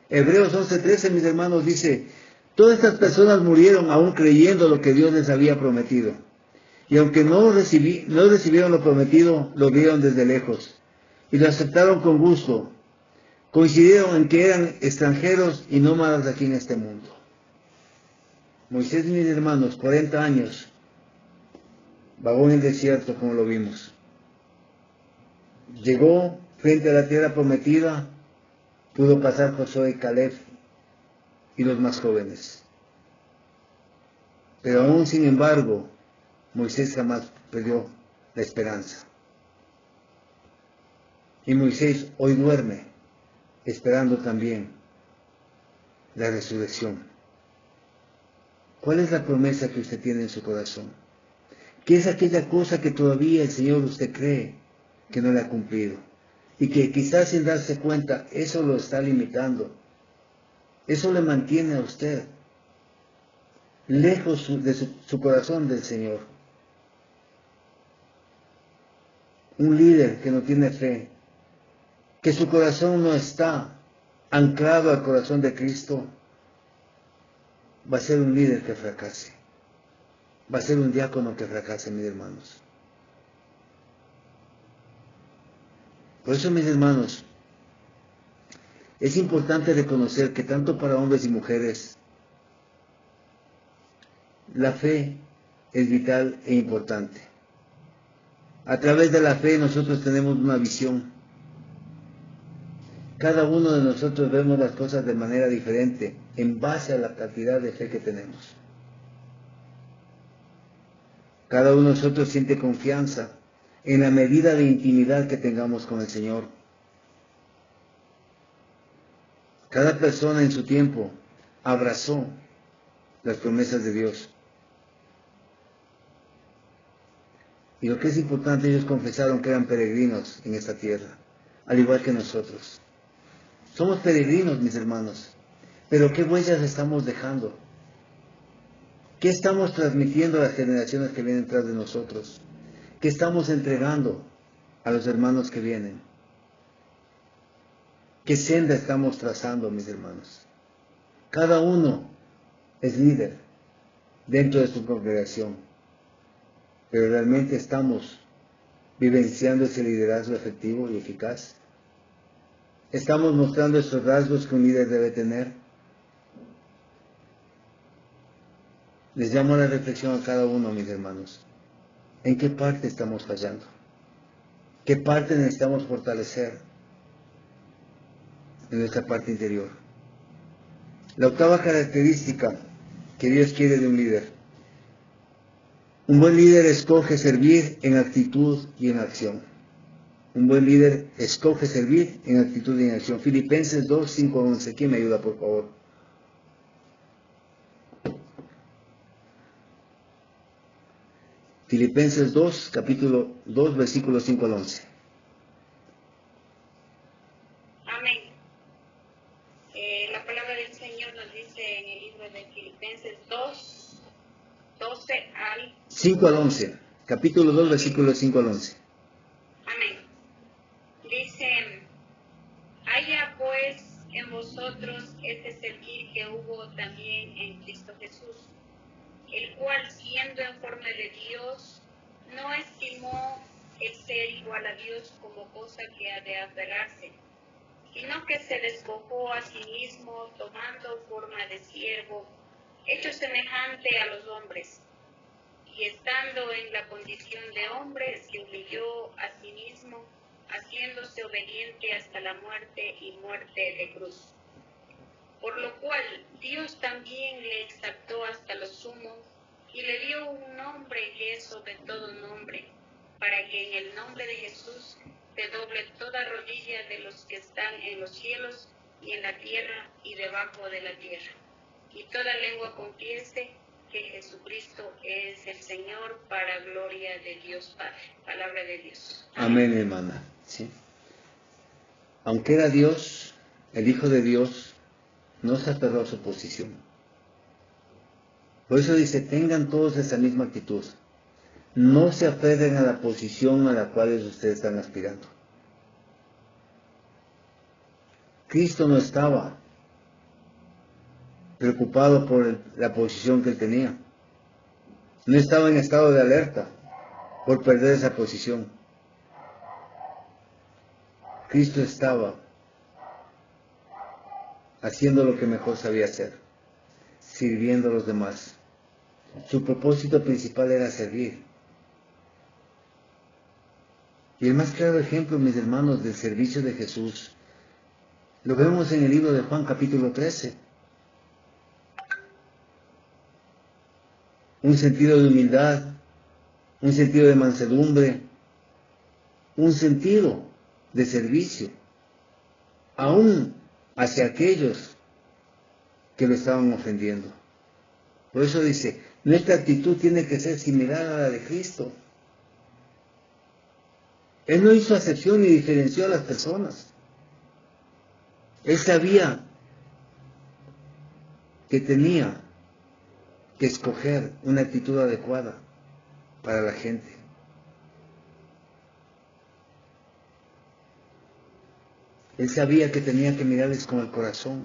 Hebreos 11:13, mis hermanos, dice: todas estas personas murieron aún creyendo lo que Dios les había prometido. Y aunque no recibieron lo prometido, lo vieron desde lejos. Y lo aceptaron con gusto. Coincidieron en que eran extranjeros y nómadas aquí en este mundo. Moisés, mis hermanos, 40 años, vagó en el desierto como lo vimos. Llegó frente a la tierra prometida, pudo pasar Josué y Caleb y los más jóvenes. Pero aún sin embargo, Moisés jamás perdió la esperanza. Y Moisés hoy duerme, esperando también la resurrección. ¿Cuál es la promesa que usted tiene en su corazón? ¿Qué es aquella cosa que todavía el Señor usted cree que no le ha cumplido? Y que quizás sin darse cuenta, eso lo está limitando. Eso le mantiene a usted lejos de su corazón del Señor. Un líder que no tiene fe, que su corazón no está anclado al corazón de Cristo, va a ser un líder que fracase. Va a ser un diácono que fracase, mis hermanos. Por eso, mis hermanos, es importante reconocer que tanto para hombres y mujeres, la fe es vital e importante. A través de la fe nosotros tenemos una visión. Cada uno de nosotros vemos las cosas de manera diferente en base a la cantidad de fe que tenemos. Cada uno de nosotros siente confianza en la medida de intimidad que tengamos con el Señor. Cada persona en su tiempo abrazó las promesas de Dios. Y lo que es importante, ellos confesaron que eran peregrinos en esta tierra, al igual que nosotros. Somos peregrinos, mis hermanos, pero ¿qué huellas estamos dejando? ¿Qué estamos transmitiendo a las generaciones que vienen tras de nosotros? ¿Qué estamos entregando a los hermanos que vienen? ¿Qué senda estamos trazando, mis hermanos? Cada uno es líder dentro de su congregación, pero realmente estamos vivenciando ese liderazgo efectivo y eficaz. Estamos mostrando esos rasgos que un líder debe tener. Les llamo a la reflexión a cada uno, mis hermanos. ¿En qué parte estamos fallando? ¿Qué parte necesitamos fortalecer en nuestra parte interior? La octava característica que Dios quiere de un líder. Un buen líder escoge servir en actitud y en acción. Un buen líder escoge servir en actitud y en acción. Filipenses 2, 5 a 11. ¿Quién me ayuda, por favor? Filipenses 2, capítulo 2, versículos 5 al 11. Amén. La palabra del Señor nos dice en el libro de Filipenses 2, 12 al 5 al 11. Capítulo 2, versículos 5 al 11. Amén. Dice: haya pues en vosotros este sentir que hubo también en Cristo Jesús, el cual siendo en forma de Dios, no estimó el ser igual a Dios como cosa que ha de aferrarse, sino que se despojó a sí mismo, tomando forma de siervo, hecho semejante a los hombres, y estando en la condición de hombre, se humilló a sí mismo, haciéndose obediente hasta la muerte y muerte de cruz. Por lo cual Dios también le exaltó hasta lo sumo, y le dio un nombre que es sobre todo nombre, para que en el nombre de Jesús se doble toda rodilla de los que están en los cielos y en la tierra y debajo de la tierra, y toda lengua confiese que Jesucristo es el Señor, para gloria de Dios Padre. Palabra de Dios. Amén, hermana. ¿Sí? Aunque era Dios, el Hijo de Dios, no se aferró a su posición. Por eso dice, tengan todos esa misma actitud. No se aferren a la posición a la cual ustedes están aspirando. Cristo no estaba preocupado por la posición que él tenía. No estaba en estado de alerta por perder esa posición. Cristo estaba haciendo lo que mejor sabía hacer, sirviendo a los demás. Su propósito principal era servir. Y el más claro ejemplo, mis hermanos, del servicio de Jesús, lo vemos en el libro de Juan capítulo 13. Un sentido de humildad, un sentido de mansedumbre, un sentido de servicio, aún hacia aquellos que lo estaban ofendiendo. Por eso dice, nuestra actitud tiene que ser similar a la de Cristo. Él no hizo acepción ni diferenció a las personas. Él sabía que tenía que escoger una actitud adecuada para la gente. Él sabía que tenía que mirarles con el corazón.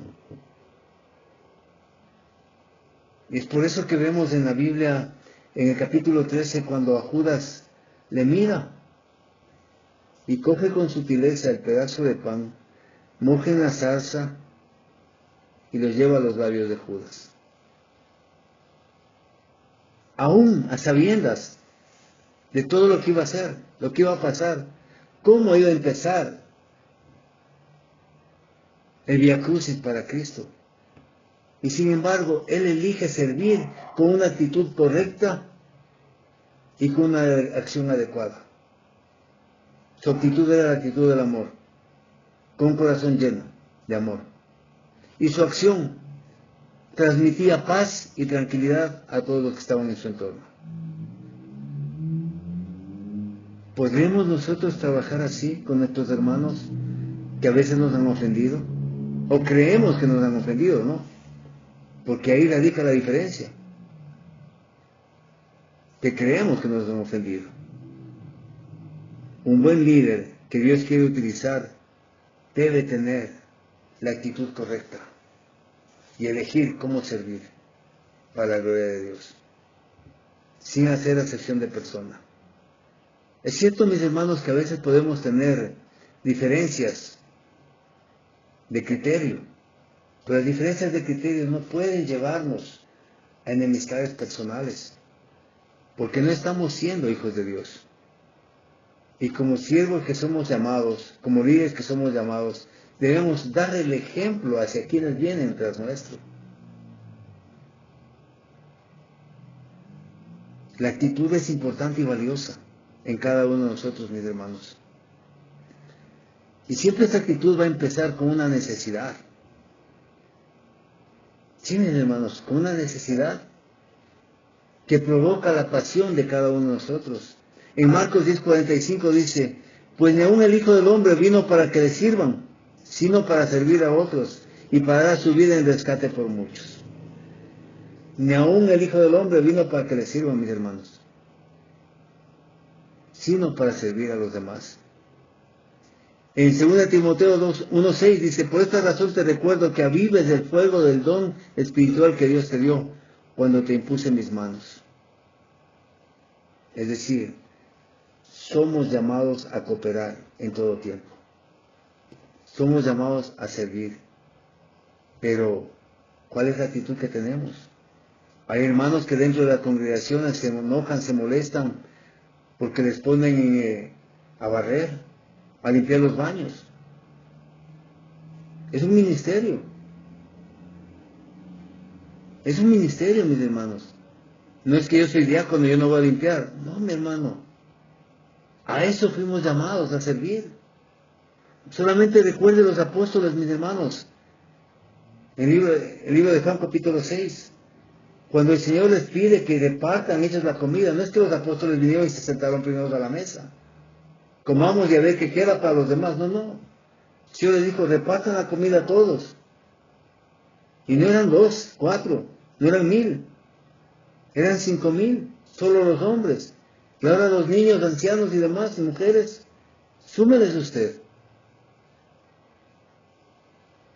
Y es por eso que vemos en la Biblia, en el capítulo 13, cuando a Judas le mira y coge con sutileza el pedazo de pan, moja en la salsa y los lleva a los labios de Judas. Aún a sabiendas de todo lo que iba a hacer, lo que iba a pasar, cómo iba a empezar el Vía Crucis para Cristo. Y sin embargo, él elige servir con una actitud correcta y con una acción adecuada. Su actitud era la actitud del amor, con un corazón lleno de amor. Y su acción transmitía paz y tranquilidad a todos los que estaban en su entorno. ¿Podremos nosotros trabajar así con nuestros hermanos que a veces nos han ofendido? O creemos que nos han ofendido, ¿no? Porque ahí radica la diferencia. Que creemos que nos han ofendido. Un buen líder que Dios quiere utilizar debe tener la actitud correcta y elegir cómo servir para la gloria de Dios, sin hacer acepción de persona. Es cierto, mis hermanos, que a veces podemos tener diferencias de criterio, pero las diferencias de criterio no pueden llevarnos a enemistades personales, porque no estamos siendo hijos de Dios. Y como siervos que somos llamados, como líderes que somos llamados, debemos dar el ejemplo hacia quienes vienen tras nuestro. La actitud es importante y valiosa en cada uno de nosotros, mis hermanos. Y siempre esta actitud va a empezar con una necesidad. Sí, mis hermanos, con una necesidad que provoca la pasión de cada uno de nosotros. En Marcos 10:45 dice, pues ni aun el Hijo del Hombre vino para que le sirvan, sino para servir a otros y para dar su vida en rescate por muchos. Ni aun el Hijo del Hombre vino para que le sirvan, mis hermanos, sino para servir a los demás. En 2 Timoteo 1:6 dice, por esta razón te recuerdo que avives el fuego del don espiritual que Dios te dio cuando te impuse mis manos. Es decir, somos llamados a cooperar en todo tiempo. Somos llamados a servir. Pero, ¿cuál es la actitud que tenemos? Hay hermanos que dentro de la congregación se enojan, se molestan, porque les ponen a barrer, a limpiar los baños. Es un ministerio. Es un ministerio, mis hermanos. No es que yo soy diácono y yo no voy a limpiar. No, mi hermano. A eso fuimos llamados, a servir. Solamente recuerde los apóstoles, mis hermanos. El libro de Juan capítulo 6. Cuando el Señor les pide que repartan ellos la comida, no es que los apóstoles vinieron y se sentaron primero a la mesa. Comamos y a ver qué queda para los demás. No, no. El Señor les dijo, repartan la comida a todos. Y no eran 2, 4, no eran 1000. Eran 5000, solo los hombres. Y ahora los niños, ancianos y demás, y mujeres, súmeles usted.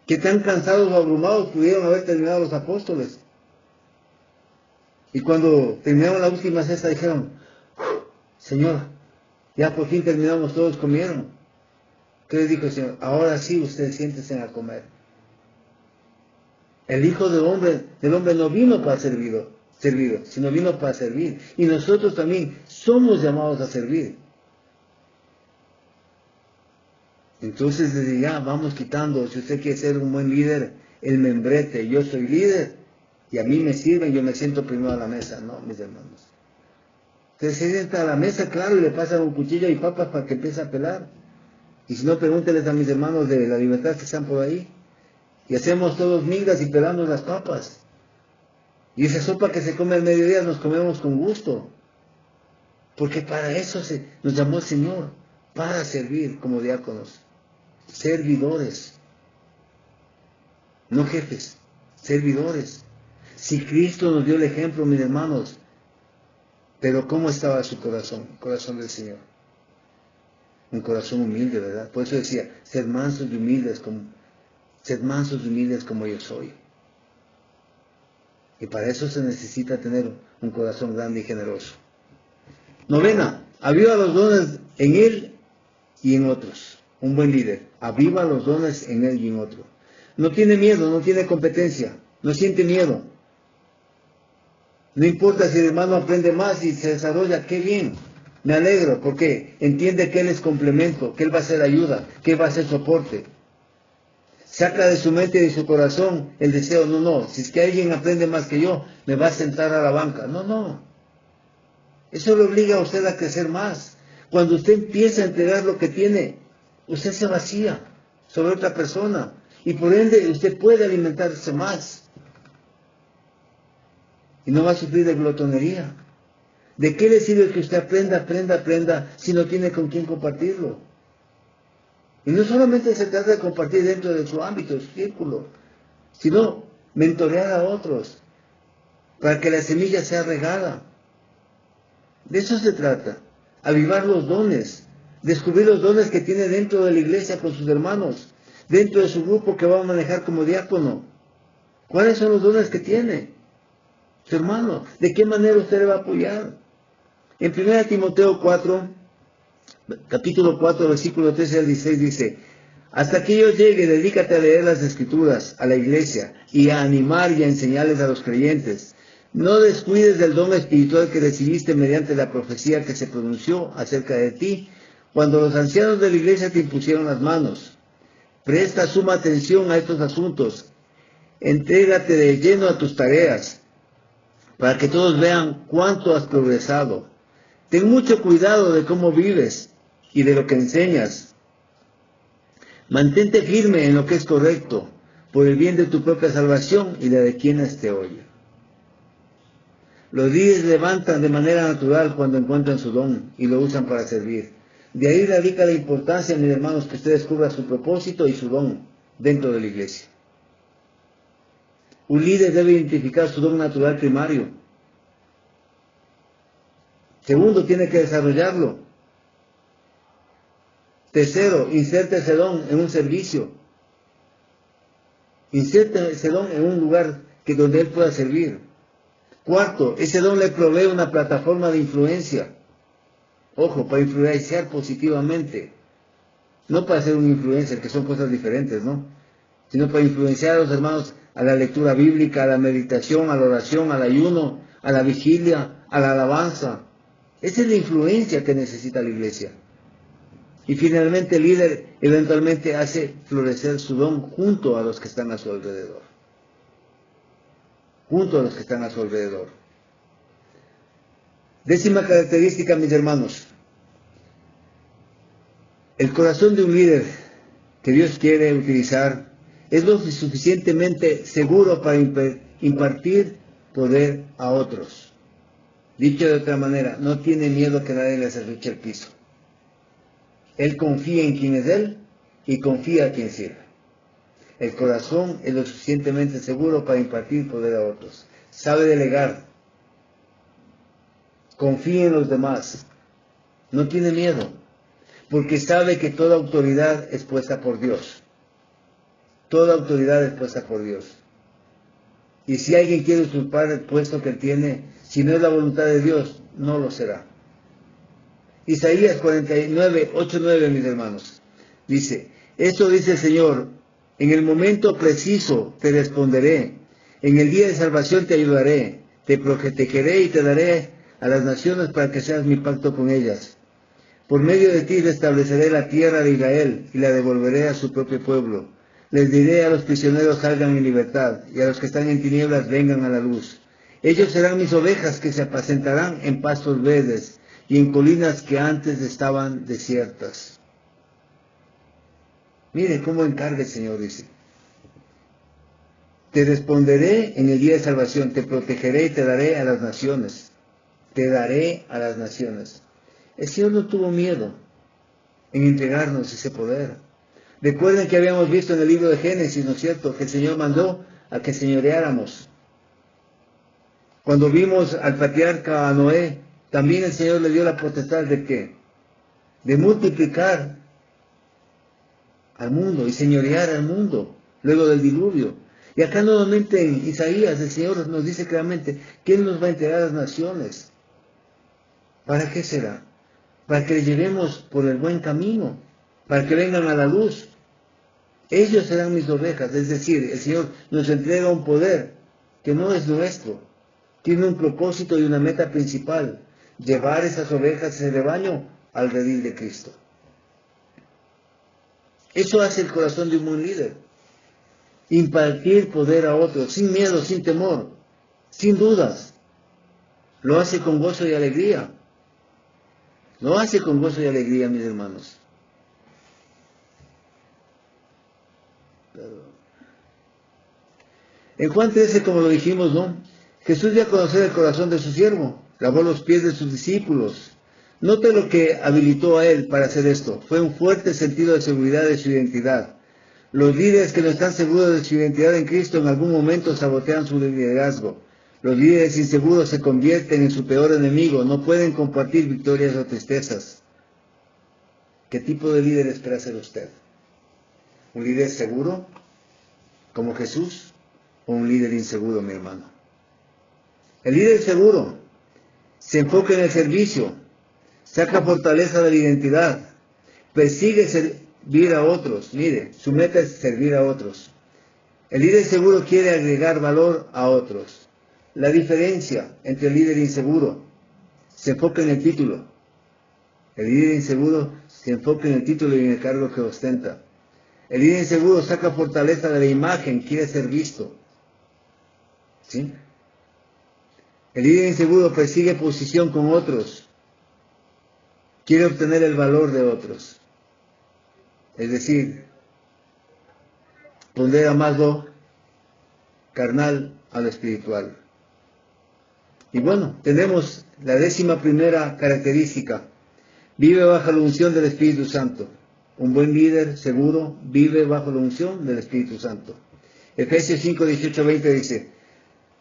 ¿Qué tan cansados o abrumados pudieron haber terminado los apóstoles? Y cuando terminaron la última cesta dijeron, Señor, ya por fin terminamos, todos comieron. ¿Qué les dijo el Señor? Ahora sí ustedes siéntense a comer. El Hijo del Hombre no vino para servir, sino vino para servir. Y nosotros también somos llamados a servir. Entonces desde ya vamos quitando, si usted quiere ser un buen líder, el membrete, yo soy líder, y a mí me sirven, yo me siento primero a la mesa. No, mis hermanos. Usted se sienta a la mesa, claro, y le pasan un cuchillo y papas para que empiece a pelar. Y si no, pregúnteles a mis hermanos de la Libertad que están por ahí. Y hacemos todos migas y pelamos las papas. Y esa sopa que se come al mediodía nos comemos con gusto. Porque para eso nos llamó el Señor. Para servir como diáconos. Servidores. No jefes. Servidores. Si Cristo nos dio el ejemplo, mis hermanos. Pero ¿cómo estaba su corazón? El corazón del Señor. Un corazón humilde, ¿verdad? Por eso decía, sed mansos y humildes como yo soy. Y para eso se necesita tener un corazón grande y generoso. 9. Aviva los dones en él y en otros. Un buen líder. Aviva los dones en él y en otros. No tiene miedo, no tiene competencia. No siente miedo. No importa si el hermano aprende más y se desarrolla, qué bien. Me alegro porque entiende que él es complemento, que él va a ser ayuda, que él va a ser soporte. Saca de su mente y de su corazón el deseo, no, si es que alguien aprende más que yo, me va a sentar a la banca. No. Eso le obliga a usted a crecer más. Cuando usted empieza a entregar lo que tiene, usted se vacía sobre otra persona. Y por ende, usted puede alimentarse más. Y no va a sufrir de glotonería. ¿De qué le sirve que usted aprenda, si no tiene con quién compartirlo? Y no solamente se trata de compartir dentro de su ámbito, su círculo, sino mentorear a otros, para que la semilla sea regada. De eso se trata, avivar los dones, descubrir los dones que tiene dentro de la iglesia con sus hermanos, dentro de su grupo que va a manejar como diácono. ¿Cuáles son los dones que tiene su hermano? ¿De qué manera usted le va a apoyar? En 1 Timoteo 4, capítulo 4, versículo 13 al 16 dice, hasta que yo llegue, dedícate a leer las Escrituras a la iglesia y a animar y a enseñarles a los creyentes. No descuides del don espiritual que recibiste mediante la profecía que se pronunció acerca de ti, cuando los ancianos de la iglesia te impusieron las manos. Presta suma atención a estos asuntos. Entrégate de lleno a tus tareas, para que todos vean cuánto has progresado. Ten mucho cuidado de cómo vives y de lo que enseñas. Mantente firme en lo que es correcto, por el bien de tu propia salvación y la de quienes te oyen. Los líderes levantan de manera natural cuando encuentran su don y lo usan para servir. De ahí radica la importancia, mis hermanos, que usted descubra su propósito y su don dentro de la iglesia. Un líder debe identificar su don natural primario. Segundo, tiene que desarrollarlo. Tercero, inserte ese don en un servicio. Inserte ese don en un lugar donde él pueda servir. Cuarto, ese don le provee una plataforma de influencia. Ojo, para influenciar positivamente. No para ser un influencer, que son cosas diferentes, ¿no? Sino para influenciar a los hermanos a la lectura bíblica, a la meditación, a la oración, al ayuno, a la vigilia, a la alabanza. Esa es la influencia que necesita la iglesia. Y finalmente el líder eventualmente hace florecer su don junto a los que están a su alrededor. Junto a los que están a su alrededor. 10ª característica, mis hermanos. El corazón de un líder que Dios quiere utilizar es lo suficientemente seguro para impartir poder a otros. Dicho de otra manera, no tiene miedo que nadie le acerque el piso. Él confía en quien es Él y confía a quien sirve. El corazón es lo suficientemente seguro para impartir poder a otros. Sabe delegar. Confía en los demás. No tiene miedo, porque sabe que toda autoridad es puesta por Dios. Toda autoridad es puesta por Dios. Y si alguien quiere usurpar el puesto que él tiene, si no es la voluntad de Dios, no lo será. Isaías 49, 8, 9, mis hermanos. Dice, esto dice el Señor, en el momento preciso te responderé, en el día de salvación te ayudaré, te protegeré y te daré a las naciones para que seas mi pacto con ellas. Por medio de ti restableceré la tierra de Israel y la devolveré a su propio pueblo. Les diré a los prisioneros salgan en libertad, y a los que están en tinieblas vengan a la luz. Ellos serán mis ovejas que se apacentarán en pastos verdes y en colinas que antes estaban desiertas. Mire cómo encarga el Señor, dice. Te responderé en el día de salvación, te protegeré y te daré a las naciones. Te daré a las naciones. El Señor no tuvo miedo en entregarnos ese poder. Recuerden que habíamos visto en el libro de Génesis, ¿no es cierto?, que el Señor mandó a que señoreáramos. Cuando vimos al patriarca a Noé, también el Señor le dio la potestad de ¿qué? De multiplicar al mundo y señorear al mundo, luego del diluvio. Y acá nuevamente en Isaías el Señor nos dice claramente, ¿quién nos va a entregar a las naciones? ¿Para qué será? Para que le llevemos por el buen camino, para que vengan a la luz. Ellos serán mis ovejas, es decir, el Señor nos entrega un poder que no es nuestro. Tiene un propósito y una meta principal, llevar esas ovejas, ese rebaño, al redil de Cristo. Eso hace el corazón de un buen líder. Impartir poder a otros, sin miedo, sin temor, sin dudas. Lo hace con gozo y alegría. Lo hace con gozo y alegría, mis hermanos. En Juan 13, como lo dijimos, ¿no? Jesús dio a conocer el corazón de su siervo, lavó los pies de sus discípulos. Note lo que habilitó a él para hacer esto. Fue un fuerte sentido de seguridad de su identidad. Los líderes que no están seguros de su identidad en Cristo en algún momento sabotean su liderazgo. Los líderes inseguros se convierten en su peor enemigo. No pueden compartir victorias o tristezas. ¿Qué tipo de líder espera ser usted? ¿Un líder seguro, como Jesús, o un líder inseguro, mi hermano? El líder seguro se enfoca en el servicio, saca fortaleza de la identidad, persigue servir a otros. Mire, su meta es servir a otros. El líder seguro quiere agregar valor a otros. La diferencia entre el líder inseguro se enfoca en el título. El líder inseguro se enfoca en el título y en el cargo que ostenta. El líder inseguro saca fortaleza de la imagen, quiere ser visto. ¿Sí? El líder inseguro persigue posición con otros, quiere obtener el valor de otros. Es decir, pondera más lo carnal a lo espiritual. Y bueno, tenemos la 11ª característica. Vive bajo la unción del Espíritu Santo. Un buen líder seguro vive bajo la unción del Espíritu Santo. Efesios 5, 18, 20 dice,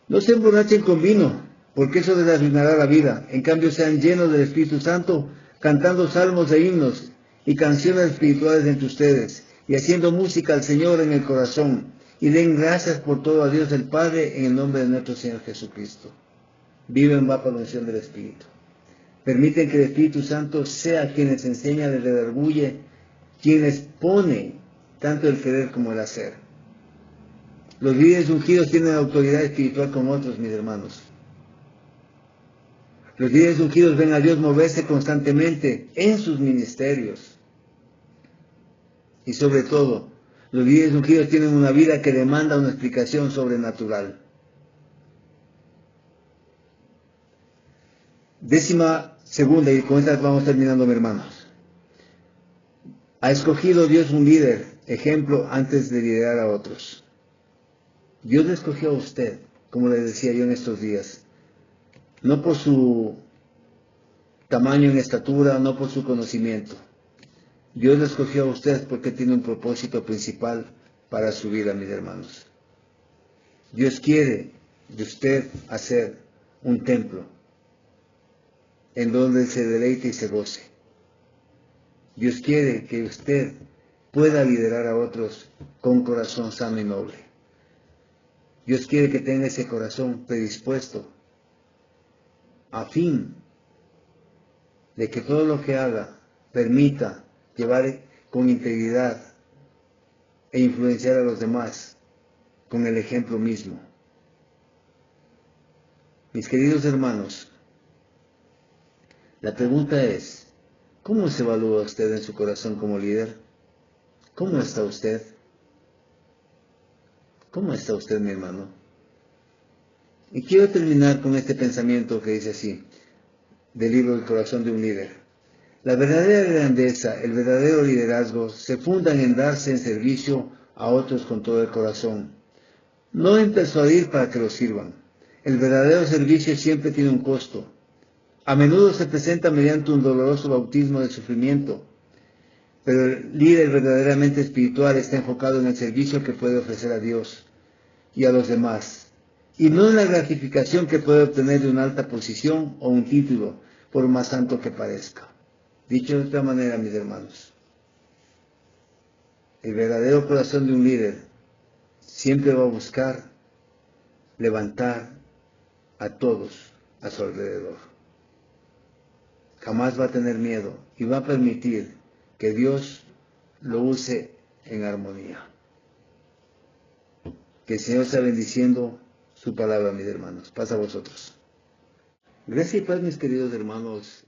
no se emborrachen con vino, porque eso les arruinará la vida. En cambio, sean llenos del Espíritu Santo, cantando salmos e himnos y canciones espirituales entre ustedes, y haciendo música al Señor en el corazón, y den gracias por todo a Dios el Padre en el nombre de nuestro Señor Jesucristo. Viven bajo la unción del Espíritu. Permiten que el Espíritu Santo sea quien les enseña, les redarguye, quien les pone tanto el querer como el hacer. Los líderes ungidos tienen autoridad espiritual con otros, mis hermanos. Los líderes ungidos ven a Dios moverse constantemente en sus ministerios. Y sobre todo, los líderes ungidos tienen una vida que demanda una explicación sobrenatural. 12ª, y con esta vamos terminando, mis hermanos. Ha escogido Dios un líder, ejemplo, antes de liderar a otros. Dios le escogió a usted, como le decía yo en estos días, no por su tamaño en estatura, no por su conocimiento. Dios le escogió a usted porque tiene un propósito principal para su vida, mis hermanos. Dios quiere de usted hacer un templo en donde se deleite y se goce. Dios quiere que usted pueda liderar a otros con corazón sano y noble. Dios quiere que tenga ese corazón predispuesto a fin de que todo lo que haga permita llevar con integridad e influenciar a los demás con el ejemplo mismo. Mis queridos hermanos, la pregunta es, ¿cómo se evalúa usted en su corazón como líder? ¿Cómo está usted? ¿Cómo está usted, mi hermano? Y quiero terminar con este pensamiento que dice así, del libro El corazón de un líder. La verdadera grandeza, el verdadero liderazgo, se fundan en darse en servicio a otros con todo el corazón, no en persuadir para que los sirvan. El verdadero servicio siempre tiene un costo. A menudo se presenta mediante un doloroso bautismo de sufrimiento, pero el líder verdaderamente espiritual está enfocado en el servicio que puede ofrecer a Dios y a los demás, y no en la gratificación que puede obtener de una alta posición o un título, por más santo que parezca. Dicho de otra manera, mis hermanos, el verdadero corazón de un líder siempre va a buscar levantar a todos a su alrededor. Jamás va a tener miedo y va a permitir que Dios lo use en armonía. Que el Señor está bendiciendo su palabra, mis hermanos. Paz a vosotros. Gracias y paz, mis queridos hermanos,